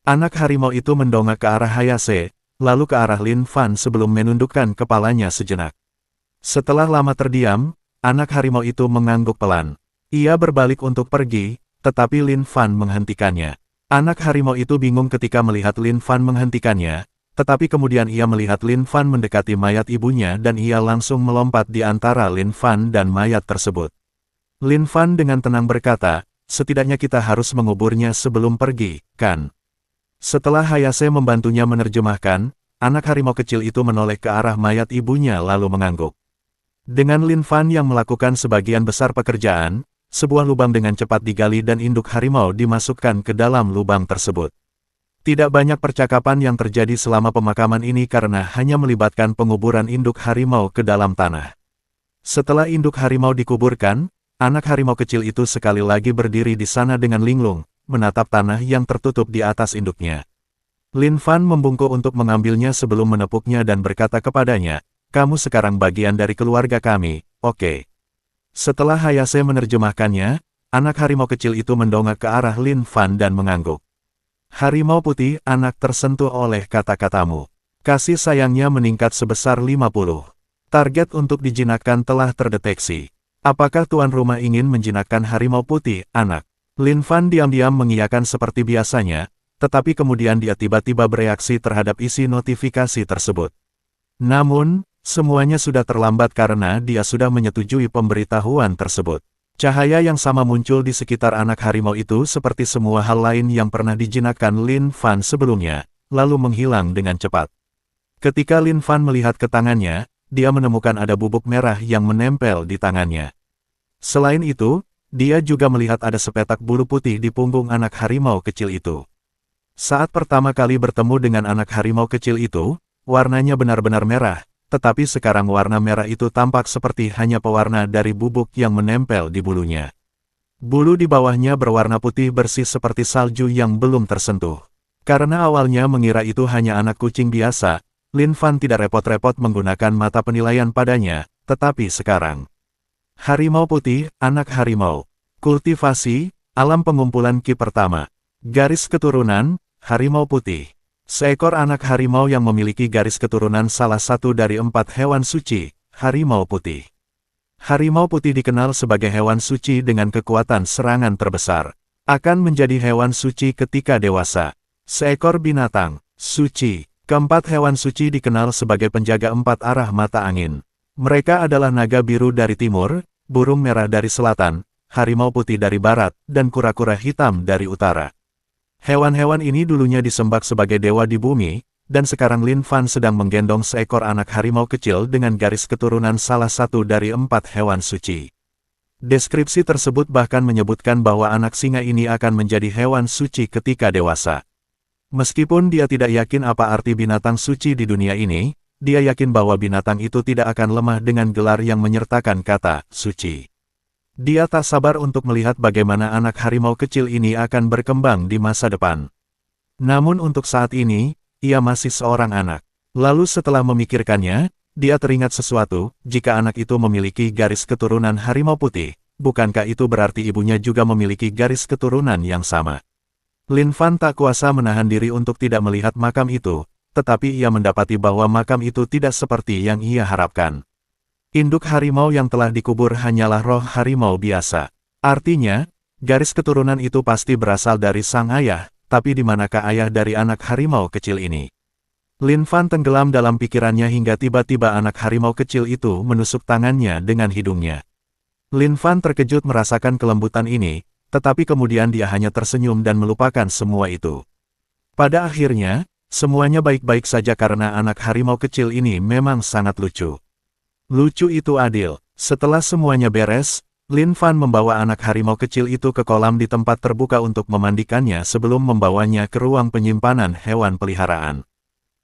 Anak harimau itu mendongak ke arah Hayase, lalu ke arah Lin Fan sebelum menundukkan kepalanya sejenak. Setelah lama terdiam, anak harimau itu mengangguk pelan. Ia berbalik untuk pergi, tetapi Lin Fan menghentikannya. Anak harimau itu bingung ketika melihat Lin Fan menghentikannya, tetapi kemudian ia melihat Lin Fan mendekati mayat ibunya dan ia langsung melompat di antara Lin Fan dan mayat tersebut. Lin Fan dengan tenang berkata, "Setidaknya kita harus menguburnya sebelum pergi, kan?" Setelah Hayase membantunya menerjemahkan, anak harimau kecil itu menoleh ke arah mayat ibunya lalu mengangguk. Dengan Lin Fan yang melakukan sebagian besar pekerjaan, sebuah lubang dengan cepat digali dan induk harimau dimasukkan ke dalam lubang tersebut. Tidak banyak percakapan yang terjadi selama pemakaman ini karena hanya melibatkan penguburan induk harimau ke dalam tanah. Setelah induk harimau dikuburkan, anak harimau kecil itu sekali lagi berdiri di sana dengan linglung, menatap tanah yang tertutup di atas induknya. Lin Fan membungkuk untuk mengambilnya sebelum menepuknya dan berkata kepadanya, "Kamu sekarang bagian dari keluarga kami, oke?" Setelah Hayase menerjemahkannya, anak harimau kecil itu mendongak ke arah Lin Fan dan mengangguk. "Harimau putih, anak tersentuh oleh kata-katamu. Kasih sayangnya meningkat sebesar 50. Target untuk dijinakkan telah terdeteksi. Apakah tuan rumah ingin menjinakkan harimau putih, anak?" Lin Fan diam-diam mengiyakan seperti biasanya, tetapi kemudian dia tiba-tiba bereaksi terhadap isi notifikasi tersebut. Namun, semuanya sudah terlambat karena dia sudah menyetujui pemberitahuan tersebut. Cahaya yang sama muncul di sekitar anak harimau itu seperti semua hal lain yang pernah dijinakkan Lin Fan sebelumnya, lalu menghilang dengan cepat. Ketika Lin Fan melihat ke tangannya, dia menemukan ada bubuk merah yang menempel di tangannya. Selain itu, dia juga melihat ada sepetak bulu putih di punggung anak harimau kecil itu. Saat pertama kali bertemu dengan anak harimau kecil itu, warnanya benar-benar merah, tetapi sekarang warna merah itu tampak seperti hanya pewarna dari bubuk yang menempel di bulunya. Bulu di bawahnya berwarna putih bersih seperti salju yang belum tersentuh. Karena awalnya mengira itu hanya anak kucing biasa, Lin Fan tidak repot-repot menggunakan mata penilaian padanya, tetapi sekarang. Harimau putih, anak harimau. Kultivasi, alam pengumpulan Ki pertama. Garis keturunan, harimau putih. Seekor anak harimau yang memiliki garis keturunan salah satu dari 4 hewan suci, harimau putih. Harimau putih dikenal sebagai hewan suci dengan kekuatan serangan terbesar. Akan menjadi hewan suci ketika dewasa. Seekor binatang, suci. Keempat hewan suci dikenal sebagai penjaga 4 arah mata angin. Mereka adalah naga biru dari timur, burung merah dari selatan, harimau putih dari barat, dan kura-kura hitam dari utara. Hewan-hewan ini dulunya disembah sebagai dewa di bumi, dan sekarang Lin Fan sedang menggendong seekor anak harimau kecil dengan garis keturunan salah satu dari 4 hewan suci. Deskripsi tersebut bahkan menyebutkan bahwa anak singa ini akan menjadi hewan suci ketika dewasa. Meskipun dia tidak yakin apa arti binatang suci di dunia ini, dia yakin bahwa binatang itu tidak akan lemah dengan gelar yang menyertakan kata suci. Dia tak sabar untuk melihat bagaimana anak harimau kecil ini akan berkembang di masa depan. Namun untuk saat ini, ia masih seorang anak. Lalu setelah memikirkannya, dia teringat sesuatu, jika anak itu memiliki garis keturunan harimau putih, bukankah itu berarti ibunya juga memiliki garis keturunan yang sama? Lin Fan tak kuasa menahan diri untuk tidak melihat makam itu, tetapi ia mendapati bahwa makam itu tidak seperti yang ia harapkan. Induk harimau yang telah dikubur hanyalah roh harimau biasa. Artinya, garis keturunan itu pasti berasal dari sang ayah, tapi di manakah ayah dari anak harimau kecil ini? Lin Fan tenggelam dalam pikirannya hingga tiba-tiba anak harimau kecil itu menusuk tangannya dengan hidungnya. Lin Fan terkejut merasakan kelembutan ini, tetapi kemudian dia hanya tersenyum dan melupakan semua itu. Pada akhirnya, semuanya baik-baik saja karena anak harimau kecil ini memang sangat lucu. Lucu itu adil. Setelah semuanya beres, Lin Fan membawa anak harimau kecil itu ke kolam di tempat terbuka untuk memandikannya sebelum membawanya ke ruang penyimpanan hewan peliharaan.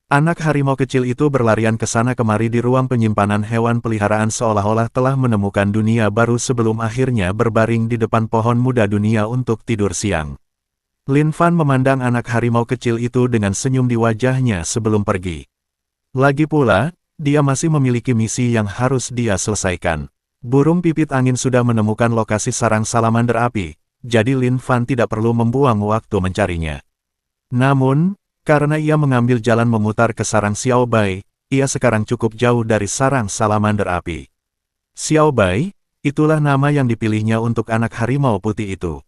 Anak harimau kecil itu berlarian ke sana kemari di ruang penyimpanan hewan peliharaan seolah-olah telah menemukan dunia baru sebelum akhirnya berbaring di depan pohon muda dunia untuk tidur siang. Lin Fan memandang anak harimau kecil itu dengan senyum di wajahnya sebelum pergi. Lagi pula, dia masih memiliki misi yang harus dia selesaikan. Burung pipit angin sudah menemukan lokasi sarang salamander api, jadi Lin Fan tidak perlu membuang waktu mencarinya. Namun, karena ia mengambil jalan memutar ke sarang Xiao Bai, ia sekarang cukup jauh dari sarang salamander api. Xiao Bai, itulah nama yang dipilihnya untuk anak harimau putih itu.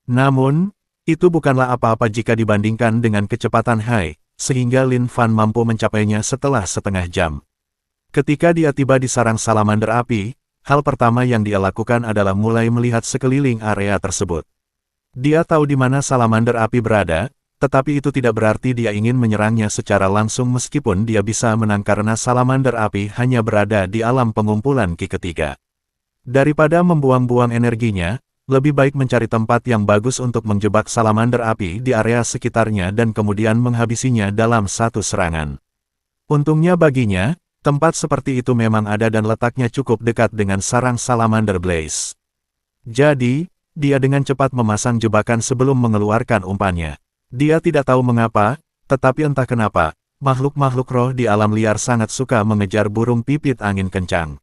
Namun, itu bukanlah apa-apa jika dibandingkan dengan kecepatan Hai, sehingga Lin Fan mampu mencapainya setelah setengah jam. Ketika dia tiba di sarang salamander api, hal pertama yang dia lakukan adalah mulai melihat sekeliling area tersebut. Dia tahu di mana salamander api berada, tetapi itu tidak berarti dia ingin menyerangnya secara langsung meskipun dia bisa menang karena salamander api hanya berada di alam pengumpulan Ki ketiga. Daripada membuang-buang energinya, lebih baik mencari tempat yang bagus untuk menjebak salamander api di area sekitarnya dan kemudian menghabisinya dalam satu serangan. Untungnya baginya, tempat seperti itu memang ada dan letaknya cukup dekat dengan sarang salamander blaze. Jadi, dia dengan cepat memasang jebakan sebelum mengeluarkan umpannya. Dia tidak tahu mengapa, tetapi entah kenapa, makhluk-makhluk roh di alam liar sangat suka mengejar burung pipit angin kencang.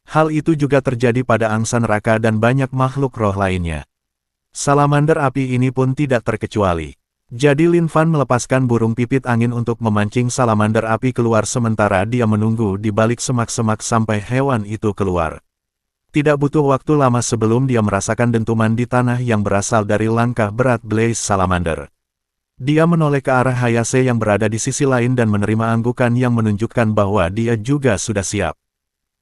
Hal itu juga terjadi pada angsa neraka dan banyak makhluk roh lainnya. Salamander api ini pun tidak terkecuali. Jadi Lin Fan melepaskan burung pipit angin untuk memancing salamander api keluar sementara dia menunggu di balik semak-semak sampai hewan itu keluar. Tidak butuh waktu lama sebelum dia merasakan dentuman di tanah yang berasal dari langkah berat Blaze Salamander. Dia menoleh ke arah Hayase yang berada di sisi lain dan menerima anggukan yang menunjukkan bahwa dia juga sudah siap.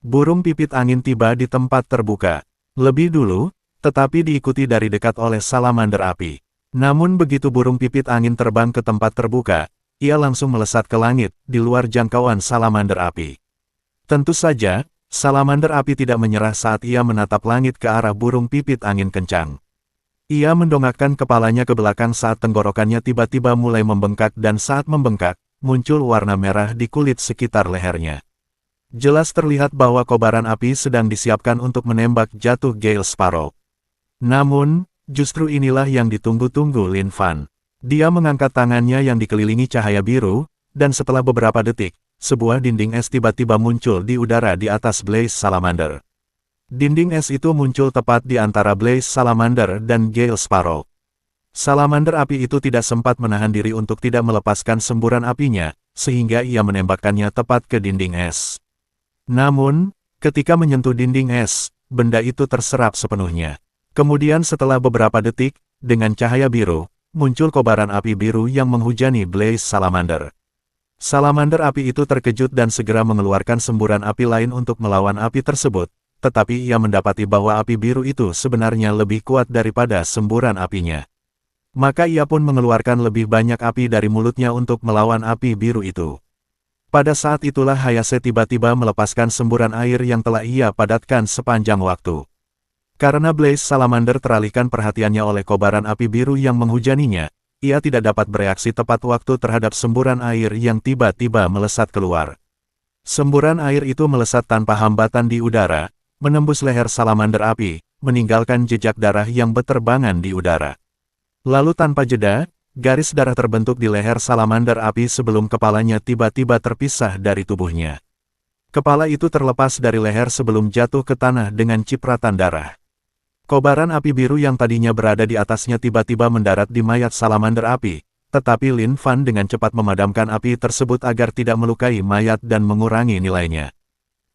Burung pipit angin tiba di tempat terbuka. Lebih dulu, tetapi diikuti dari dekat oleh salamander api. Namun begitu burung pipit angin terbang ke tempat terbuka, ia langsung melesat ke langit, di luar jangkauan salamander api. Tentu saja, salamander api tidak menyerah saat ia menatap langit ke arah burung pipit angin kencang. Ia mendongakkan kepalanya ke belakang saat tenggorokannya tiba-tiba mulai membengkak dan saat membengkak, muncul warna merah di kulit sekitar lehernya. Jelas terlihat bahwa kobaran api sedang disiapkan untuk menembak jatuh Gale Sparrow. Namun, justru inilah yang ditunggu-tunggu Lin Fan. Dia mengangkat tangannya yang dikelilingi cahaya biru, dan setelah beberapa detik, sebuah dinding es tiba-tiba muncul di udara di atas Blaze Salamander. Dinding es itu muncul tepat di antara Blaze Salamander dan Gale Sparrow. Salamander api itu tidak sempat menahan diri untuk tidak melepaskan semburan apinya, sehingga ia menembakkannya tepat ke dinding es. Namun, ketika menyentuh dinding es, benda itu terserap sepenuhnya. Kemudian setelah beberapa detik, dengan cahaya biru, muncul kobaran api biru yang menghujani Blaze Salamander. Salamander api itu terkejut dan segera mengeluarkan semburan api lain untuk melawan api tersebut. Tetapi ia mendapati bahwa api biru itu sebenarnya lebih kuat daripada semburan apinya. Maka ia pun mengeluarkan lebih banyak api dari mulutnya untuk melawan api biru itu. Pada saat itulah Hayase tiba-tiba melepaskan semburan air yang telah ia padatkan sepanjang waktu. Karena Blaze Salamander teralihkan perhatiannya oleh kobaran api biru yang menghujaninya, ia tidak dapat bereaksi tepat waktu terhadap semburan air yang tiba-tiba melesat keluar. Semburan air itu melesat tanpa hambatan di udara, menembus leher salamander api, meninggalkan jejak darah yang beterbangan di udara. Lalu tanpa jeda, garis darah terbentuk di leher salamander api sebelum kepalanya tiba-tiba terpisah dari tubuhnya. Kepala itu terlepas dari leher sebelum jatuh ke tanah dengan cipratan darah. Kobaran api biru yang tadinya berada di atasnya tiba-tiba mendarat di mayat salamander api, tetapi Lin Fan dengan cepat memadamkan api tersebut agar tidak melukai mayat dan mengurangi nilainya.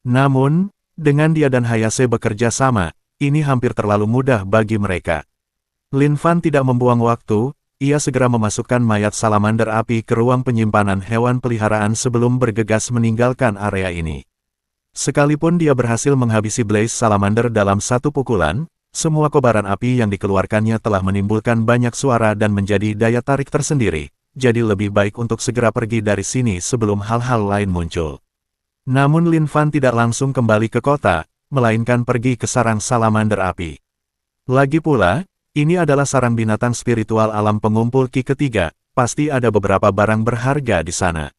Namun, dengan dia dan Hayase bekerja sama, ini hampir terlalu mudah bagi mereka. Lin Fan tidak membuang waktu, ia segera memasukkan mayat salamander api ke ruang penyimpanan hewan peliharaan sebelum bergegas meninggalkan area ini. Sekalipun dia berhasil menghabisi Blaze Salamander dalam satu pukulan, semua kobaran api yang dikeluarkannya telah menimbulkan banyak suara dan menjadi daya tarik tersendiri, jadi lebih baik untuk segera pergi dari sini sebelum hal-hal lain muncul. Namun Lin Fan tidak langsung kembali ke kota, melainkan pergi ke sarang salamander api. Lagi pula, ini adalah sarang binatang spiritual alam pengumpul Ki ketiga, pasti ada beberapa barang berharga di sana.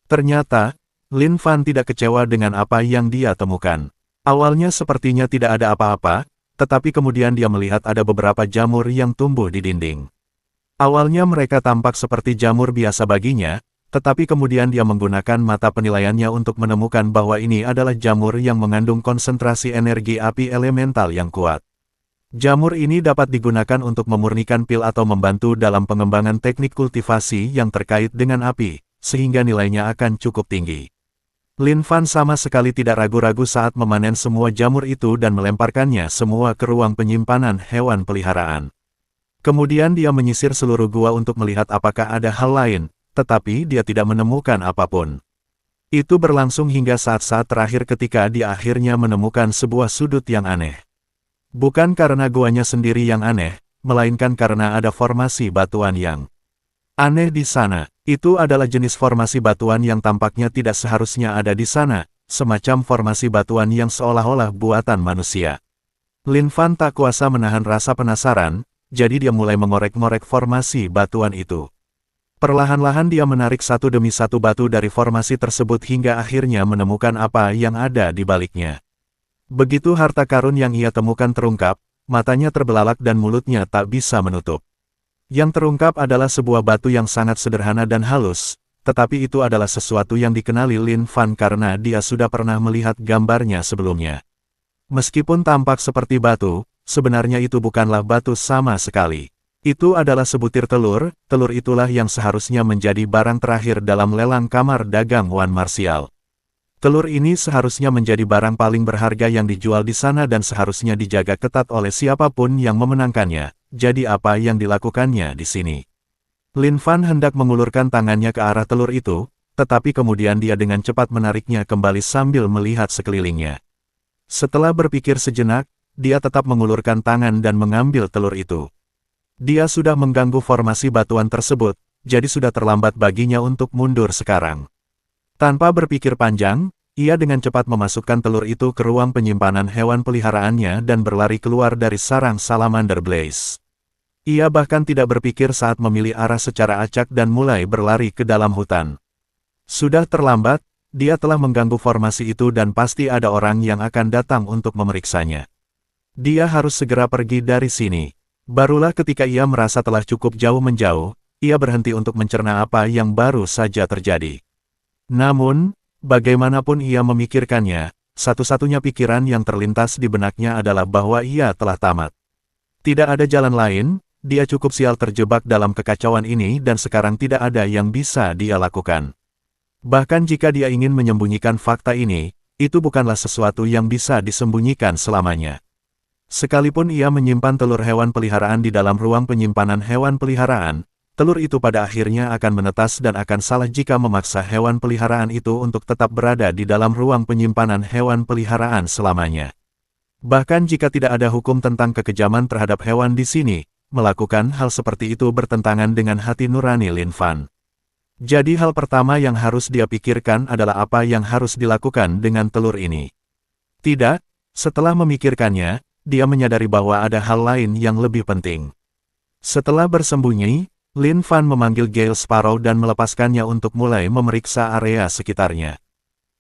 Ternyata, Lin Fan tidak kecewa dengan apa yang dia temukan. Awalnya sepertinya tidak ada apa-apa, tetapi kemudian dia melihat ada beberapa jamur yang tumbuh di dinding. Awalnya mereka tampak seperti jamur biasa baginya, tetapi kemudian dia menggunakan mata penilaiannya untuk menemukan bahwa ini adalah jamur yang mengandung konsentrasi energi api elemental yang kuat. Jamur ini dapat digunakan untuk memurnikan pil atau membantu dalam pengembangan teknik kultivasi yang terkait dengan api, sehingga nilainya akan cukup tinggi. Lin Fan sama sekali tidak ragu-ragu saat memanen semua jamur itu dan melemparkannya semua ke ruang penyimpanan hewan peliharaan. Kemudian dia menyisir seluruh gua untuk melihat apakah ada hal lain, tetapi dia tidak menemukan apapun. Itu berlangsung hingga saat-saat terakhir ketika dia akhirnya menemukan sebuah sudut yang aneh. Bukan karena guanya sendiri yang aneh, melainkan karena ada formasi batuan yang aneh di sana. Itu adalah jenis formasi batuan yang tampaknya tidak seharusnya ada di sana, semacam formasi batuan yang seolah-olah buatan manusia. Lin Fan tak kuasa menahan rasa penasaran, jadi dia mulai mengorek-ngorek formasi batuan itu. Perlahan-lahan dia menarik satu demi satu batu dari formasi tersebut hingga akhirnya menemukan apa yang ada di baliknya. Begitu harta karun yang ia temukan terungkap, matanya terbelalak dan mulutnya tak bisa menutup. Yang terungkap adalah sebuah batu yang sangat sederhana dan halus, tetapi itu adalah sesuatu yang dikenali Lin Fan karena dia sudah pernah melihat gambarnya sebelumnya. Meskipun tampak seperti batu, sebenarnya itu bukanlah batu sama sekali. Itu adalah sebutir telur, telur itulah yang seharusnya menjadi barang terakhir dalam lelang kamar dagang Wan Martial. Telur ini seharusnya menjadi barang paling berharga yang dijual di sana dan seharusnya dijaga ketat oleh siapapun yang memenangkannya. Jadi apa yang dilakukannya di sini? Lin Fan hendak mengulurkan tangannya ke arah telur itu, tetapi kemudian dia dengan cepat menariknya kembali sambil melihat sekelilingnya. Setelah berpikir sejenak, dia tetap mengulurkan tangan dan mengambil telur itu. Dia sudah mengganggu formasi batuan tersebut, jadi sudah terlambat baginya untuk mundur sekarang. Tanpa berpikir panjang, ia dengan cepat memasukkan telur itu ke ruang penyimpanan hewan peliharaannya dan berlari keluar dari sarang salamander Blaze. Ia bahkan tidak berpikir saat memilih arah secara acak dan mulai berlari ke dalam hutan. Sudah terlambat, dia telah mengganggu formasi itu dan pasti ada orang yang akan datang untuk memeriksanya. Dia harus segera pergi dari sini. Barulah ketika ia merasa telah cukup jauh menjauh, ia berhenti untuk mencerna apa yang baru saja terjadi. Namun, bagaimanapun ia memikirkannya, satu-satunya pikiran yang terlintas di benaknya adalah bahwa ia telah tamat. Tidak ada jalan lain, dia cukup sial terjebak dalam kekacauan ini dan sekarang tidak ada yang bisa dia lakukan. Bahkan jika dia ingin menyembunyikan fakta ini, itu bukanlah sesuatu yang bisa disembunyikan selamanya. Sekalipun ia menyimpan telur hewan peliharaan di dalam ruang penyimpanan hewan peliharaan, telur itu pada akhirnya akan menetas dan akan salah jika memaksa hewan peliharaan itu untuk tetap berada di dalam ruang penyimpanan hewan peliharaan selamanya. Bahkan jika tidak ada hukum tentang kekejaman terhadap hewan di sini, melakukan hal seperti itu bertentangan dengan hati nurani Lin Fan. Jadi hal pertama yang harus dia pikirkan adalah apa yang harus dilakukan dengan telur ini. Tidak, setelah memikirkannya, dia menyadari bahwa ada hal lain yang lebih penting. Setelah bersembunyi, Lin Fan memanggil Gale Sparrow dan melepaskannya untuk mulai memeriksa area sekitarnya.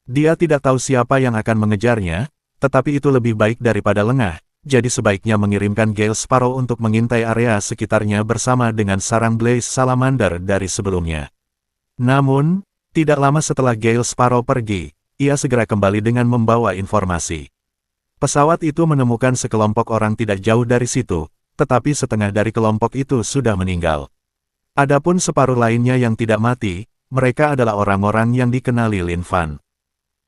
Dia tidak tahu siapa yang akan mengejarnya, tetapi itu lebih baik daripada lengah. Jadi sebaiknya mengirimkan Gale Sparrow untuk mengintai area sekitarnya bersama dengan sarang Blaze Salamander dari sebelumnya. Namun, tidak lama setelah Gale Sparrow pergi, ia segera kembali dengan membawa informasi. Pesawat itu menemukan sekelompok orang tidak jauh dari situ, tetapi setengah dari kelompok itu sudah meninggal. Adapun separuh lainnya yang tidak mati, mereka adalah orang-orang yang dikenali Lin Fan.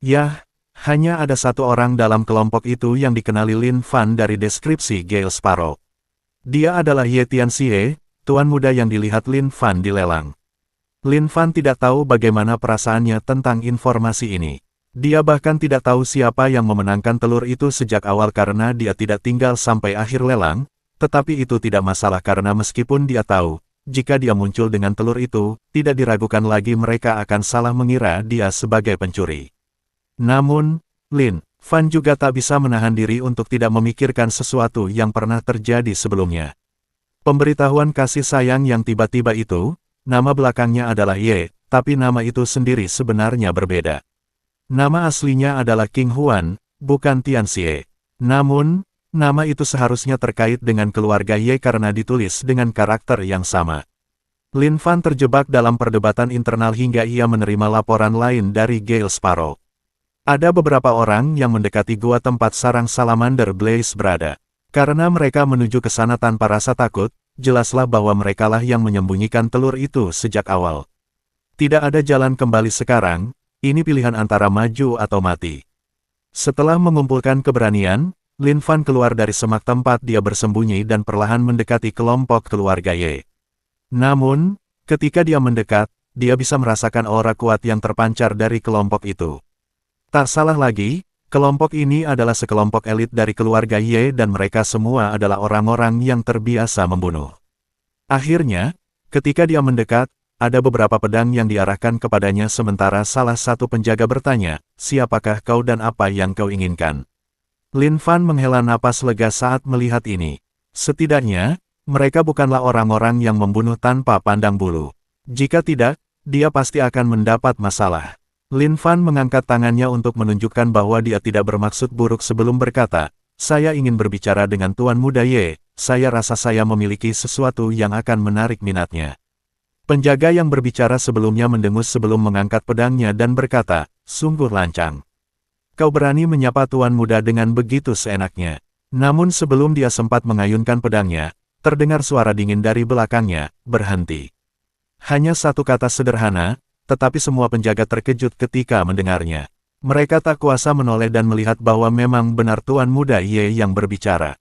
Yah, hanya ada satu orang dalam kelompok itu yang dikenali Lin Fan dari deskripsi Gale Sparrow. Dia adalah Ye Tianxie, tuan muda yang dilihat Lin Fan dilelang. Lin Fan tidak tahu bagaimana perasaannya tentang informasi ini. Dia bahkan tidak tahu siapa yang memenangkan telur itu sejak awal karena dia tidak tinggal sampai akhir lelang, tetapi itu tidak masalah karena meskipun dia tahu, jika dia muncul dengan telur itu, tidak diragukan lagi mereka akan salah mengira dia sebagai pencuri. Namun, Lin Fan juga tak bisa menahan diri untuk tidak memikirkan sesuatu yang pernah terjadi sebelumnya. Pemberitahuan kasih sayang yang tiba-tiba itu, nama belakangnya adalah Ye, tapi nama itu sendiri sebenarnya berbeda. Nama aslinya adalah King Huan, bukan Tianxie. Namun, nama itu seharusnya terkait dengan keluarga Ye karena ditulis dengan karakter yang sama. Lin Fan terjebak dalam perdebatan internal hingga ia menerima laporan lain dari Gale Sparrow. Ada beberapa orang yang mendekati gua tempat sarang salamander Blaze berada. Karena mereka menuju ke sana tanpa rasa takut, jelaslah bahwa merekalah yang menyembunyikan telur itu sejak awal. Tidak ada jalan kembali sekarang. Ini pilihan antara maju atau mati. Setelah mengumpulkan keberanian, Lin Fan keluar dari semak tempat dia bersembunyi dan perlahan mendekati kelompok keluarga Ye. Namun, ketika dia mendekat, dia bisa merasakan aura kuat yang terpancar dari kelompok itu. Tak salah lagi, kelompok ini adalah sekelompok elit dari keluarga Ye dan mereka semua adalah orang-orang yang terbiasa membunuh. Akhirnya, ketika dia mendekat, ada beberapa pedang yang diarahkan kepadanya sementara salah satu penjaga bertanya, siapakah kau dan apa yang kau inginkan? Lin Fan menghela napas lega saat melihat ini. Setidaknya, mereka bukanlah orang-orang yang membunuh tanpa pandang bulu. Jika tidak, dia pasti akan mendapat masalah. Lin Fan mengangkat tangannya untuk menunjukkan bahwa dia tidak bermaksud buruk sebelum berkata, saya ingin berbicara dengan Tuan Muda Ye, saya rasa saya memiliki sesuatu yang akan menarik minatnya. Penjaga yang berbicara sebelumnya mendengus sebelum mengangkat pedangnya dan berkata, sungguh lancang. Kau berani menyapa Tuan Muda dengan begitu seenaknya. Namun sebelum dia sempat mengayunkan pedangnya, terdengar suara dingin dari belakangnya, berhenti. Hanya satu kata sederhana, tetapi semua penjaga terkejut ketika mendengarnya. Mereka tak kuasa menoleh dan melihat bahwa memang benar Tuan Muda Ye yang berbicara.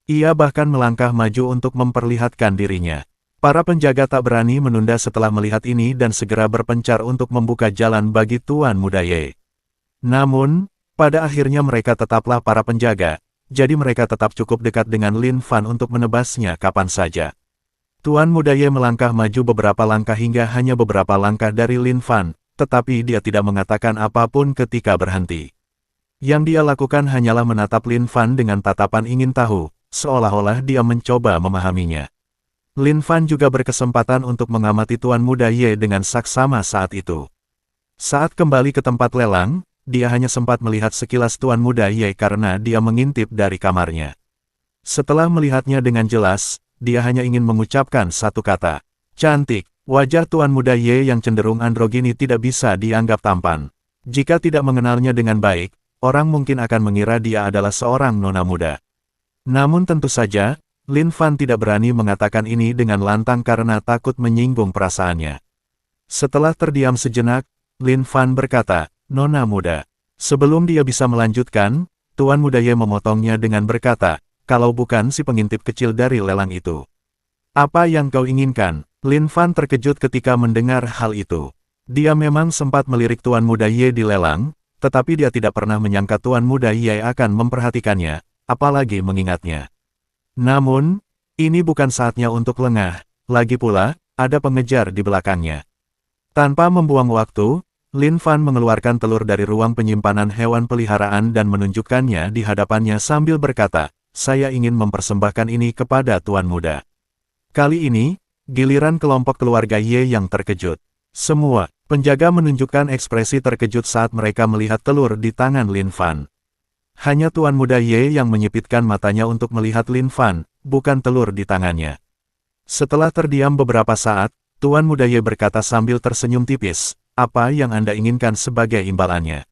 Ia bahkan melangkah maju untuk memperlihatkan dirinya. Para penjaga tak berani menunda setelah melihat ini dan segera berpencar untuk membuka jalan bagi Tuan Muda Ye. Namun, pada akhirnya mereka tetaplah para penjaga, jadi mereka tetap cukup dekat dengan Lin Fan untuk menebasnya kapan saja. Tuan Muda Ye melangkah maju beberapa langkah hingga hanya beberapa langkah dari Lin Fan, tetapi dia tidak mengatakan apapun ketika berhenti. Yang dia lakukan hanyalah menatap Lin Fan dengan tatapan ingin tahu, seolah-olah dia mencoba memahaminya. Lin Fan juga berkesempatan untuk mengamati Tuan Muda Ye dengan saksama saat itu. Saat kembali ke tempat lelang, dia hanya sempat melihat sekilas Tuan Muda Ye karena dia mengintip dari kamarnya. Setelah melihatnya dengan jelas, dia hanya ingin mengucapkan satu kata. Cantik, wajah Tuan Muda Ye yang cenderung androgini tidak bisa dianggap tampan. Jika tidak mengenalnya dengan baik, orang mungkin akan mengira dia adalah seorang nona muda. Namun tentu saja, Lin Fan tidak berani mengatakan ini dengan lantang karena takut menyinggung perasaannya. Setelah terdiam sejenak, Lin Fan berkata, Nona muda. Sebelum dia bisa melanjutkan, Tuan Muda Ye memotongnya dengan berkata, kalau bukan si pengintip kecil dari lelang itu. Apa yang kau inginkan? Lin Fan terkejut ketika mendengar hal itu. Dia memang sempat melirik Tuan Muda Ye di lelang, tetapi dia tidak pernah menyangka Tuan Muda Ye akan memperhatikannya, apalagi mengingatnya. Namun, ini bukan saatnya untuk lengah, lagi pula, ada pengejar di belakangnya. Tanpa membuang waktu, Lin Fan mengeluarkan telur dari ruang penyimpanan hewan peliharaan dan menunjukkannya di hadapannya sambil berkata, saya ingin mempersembahkan ini kepada Tuan Muda. Kali ini, giliran kelompok keluarga Ye yang terkejut. Semua penjaga menunjukkan ekspresi terkejut saat mereka melihat telur di tangan Lin Fan. Hanya Tuan Muda Ye yang menyipitkan matanya untuk melihat Lin Fan, bukan telur di tangannya. Setelah terdiam beberapa saat, Tuan Muda Ye berkata sambil tersenyum tipis, apa yang Anda inginkan sebagai imbalannya?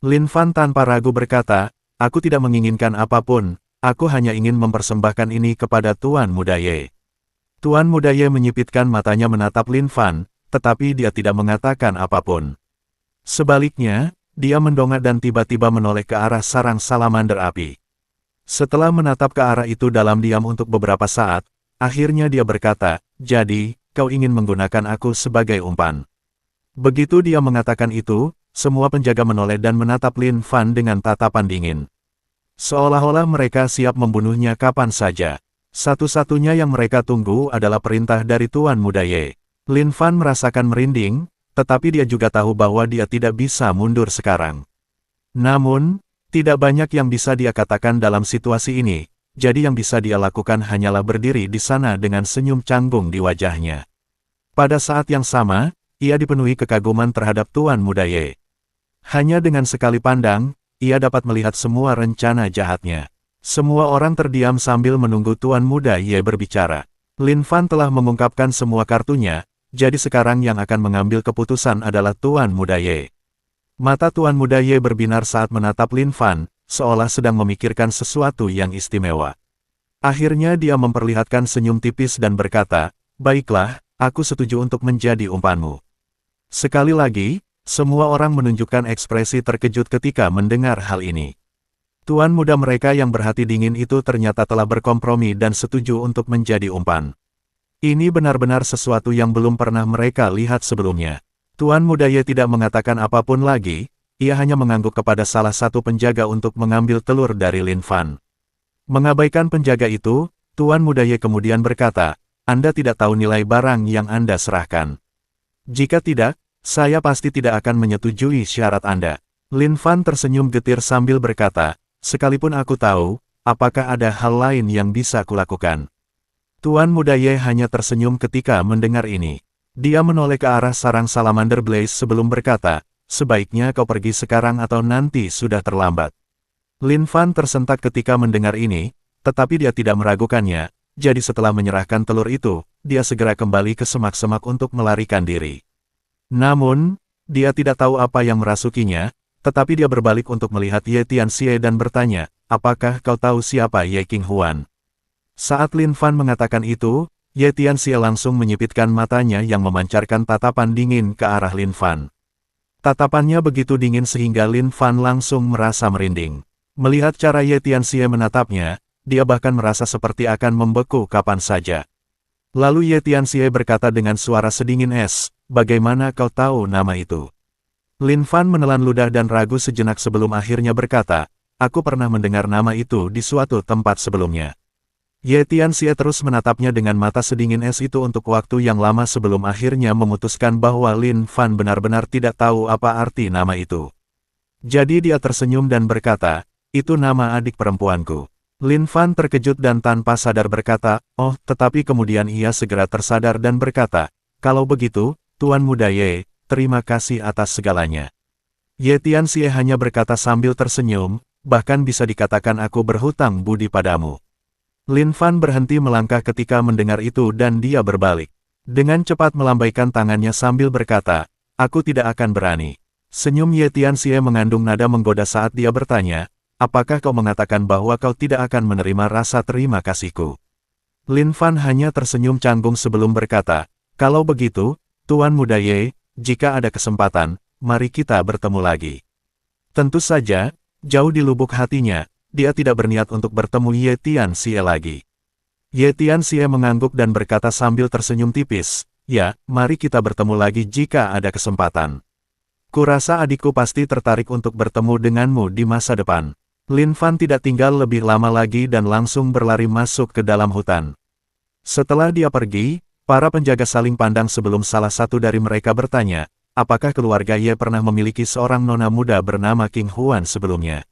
Lin Fan tanpa ragu berkata, aku tidak menginginkan apapun, aku hanya ingin mempersembahkan ini kepada Tuan Muda Ye. Tuan Muda Ye menyipitkan matanya menatap Lin Fan, tetapi dia tidak mengatakan apapun. Sebaliknya, dia mendongak dan tiba-tiba menoleh ke arah sarang salamander api. Setelah menatap ke arah itu dalam diam untuk beberapa saat, akhirnya dia berkata, jadi, kau ingin menggunakan aku sebagai umpan. Begitu dia mengatakan itu, semua penjaga menoleh dan menatap Lin Fan dengan tatapan dingin. Seolah-olah mereka siap membunuhnya kapan saja. Satu-satunya yang mereka tunggu adalah perintah dari Tuan Muda Ye. Lin Fan merasakan merinding, tetapi dia juga tahu bahwa dia tidak bisa mundur sekarang. Namun, tidak banyak yang bisa dia katakan dalam situasi ini, jadi yang bisa dia lakukan hanyalah berdiri di sana dengan senyum canggung di wajahnya. Pada saat yang sama, ia dipenuhi kekaguman terhadap Tuan Muda Ye. Hanya dengan sekali pandang, ia dapat melihat semua rencana jahatnya. Semua orang terdiam sambil menunggu Tuan Muda Ye berbicara. Lin Fan telah mengungkapkan semua kartunya, jadi sekarang yang akan mengambil keputusan adalah Tuan Muda Ye. Mata Tuan Muda Ye berbinar saat menatap Lin Fan, seolah sedang memikirkan sesuatu yang istimewa. Akhirnya dia memperlihatkan senyum tipis dan berkata, "Baiklah, aku setuju untuk menjadi umpanmu." Sekali lagi, semua orang menunjukkan ekspresi terkejut ketika mendengar hal ini. Tuan muda mereka yang berhati dingin itu ternyata telah berkompromi dan setuju untuk menjadi umpan. Ini benar-benar sesuatu yang belum pernah mereka lihat sebelumnya. Tuan Muda Ye tidak mengatakan apapun lagi, ia hanya mengangguk kepada salah satu penjaga untuk mengambil telur dari Lin Fan. Mengabaikan penjaga itu, Tuan Muda Ye kemudian berkata, "Anda tidak tahu nilai barang yang Anda serahkan. Jika tidak, saya pasti tidak akan menyetujui syarat Anda." Lin Fan tersenyum getir sambil berkata, "Sekalipun aku tahu, apakah ada hal lain yang bisa kulakukan?" Tuan Muda Ye hanya tersenyum ketika mendengar ini. Dia menoleh ke arah sarang Salamander Blaze sebelum berkata, "Sebaiknya kau pergi sekarang atau nanti sudah terlambat." Lin Fan tersentak ketika mendengar ini, tetapi dia tidak meragukannya, jadi setelah menyerahkan telur itu, dia segera kembali ke semak-semak untuk melarikan diri. Namun, dia tidak tahu apa yang merasukinya, tetapi dia berbalik untuk melihat Ye Tianxie dan bertanya, "Apakah kau tahu siapa Ye Qinghuan?" Saat Lin Fan mengatakan itu, Ye Tianxie langsung menyipitkan matanya yang memancarkan tatapan dingin ke arah Lin Fan. Tatapannya begitu dingin sehingga Lin Fan langsung merasa merinding. Melihat cara Ye Tianxie menatapnya, dia bahkan merasa seperti akan membeku kapan saja. Lalu Ye Tianxie berkata dengan suara sedingin es, "Bagaimana kau tahu nama itu?" Lin Fan menelan ludah dan ragu sejenak sebelum akhirnya berkata, "Aku pernah mendengar nama itu di suatu tempat sebelumnya." Ye Tianxie terus menatapnya dengan mata sedingin es itu untuk waktu yang lama sebelum akhirnya memutuskan bahwa Lin Fan benar-benar tidak tahu apa arti nama itu. Jadi dia tersenyum dan berkata, "Itu nama adik perempuanku." Lin Fan terkejut dan tanpa sadar berkata, "Oh," tetapi kemudian ia segera tersadar dan berkata, "Kalau begitu, Tuan Muda Ye, terima kasih atas segalanya." Ye Tianxie hanya berkata sambil tersenyum, "Bahkan bisa dikatakan aku berhutang budi padamu." Lin Fan berhenti melangkah ketika mendengar itu dan dia berbalik. Dengan cepat melambaikan tangannya sambil berkata, "Aku tidak akan berani." Senyum Ye Tianxie mengandung nada menggoda saat dia bertanya, "Apakah kau mengatakan bahwa kau tidak akan menerima rasa terima kasihku?" Lin Fan hanya tersenyum canggung sebelum berkata, "Kalau begitu, Tuan Muda Ye, jika ada kesempatan, mari kita bertemu lagi." Tentu saja, jauh di lubuk hatinya, dia tidak berniat untuk bertemu Ye Tianxie lagi. Ye Tianxie mengangguk dan berkata sambil tersenyum tipis, "Ya, mari kita bertemu lagi jika ada kesempatan. Kurasa adikku pasti tertarik untuk bertemu denganmu di masa depan." Lin Fan tidak tinggal lebih lama lagi dan langsung berlari masuk ke dalam hutan. Setelah dia pergi, para penjaga saling pandang sebelum salah satu dari mereka bertanya, apakah keluarga Ye pernah memiliki seorang nona muda bernama Qinghuan sebelumnya.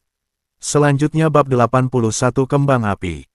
Selanjutnya bab 81 Kembang Api.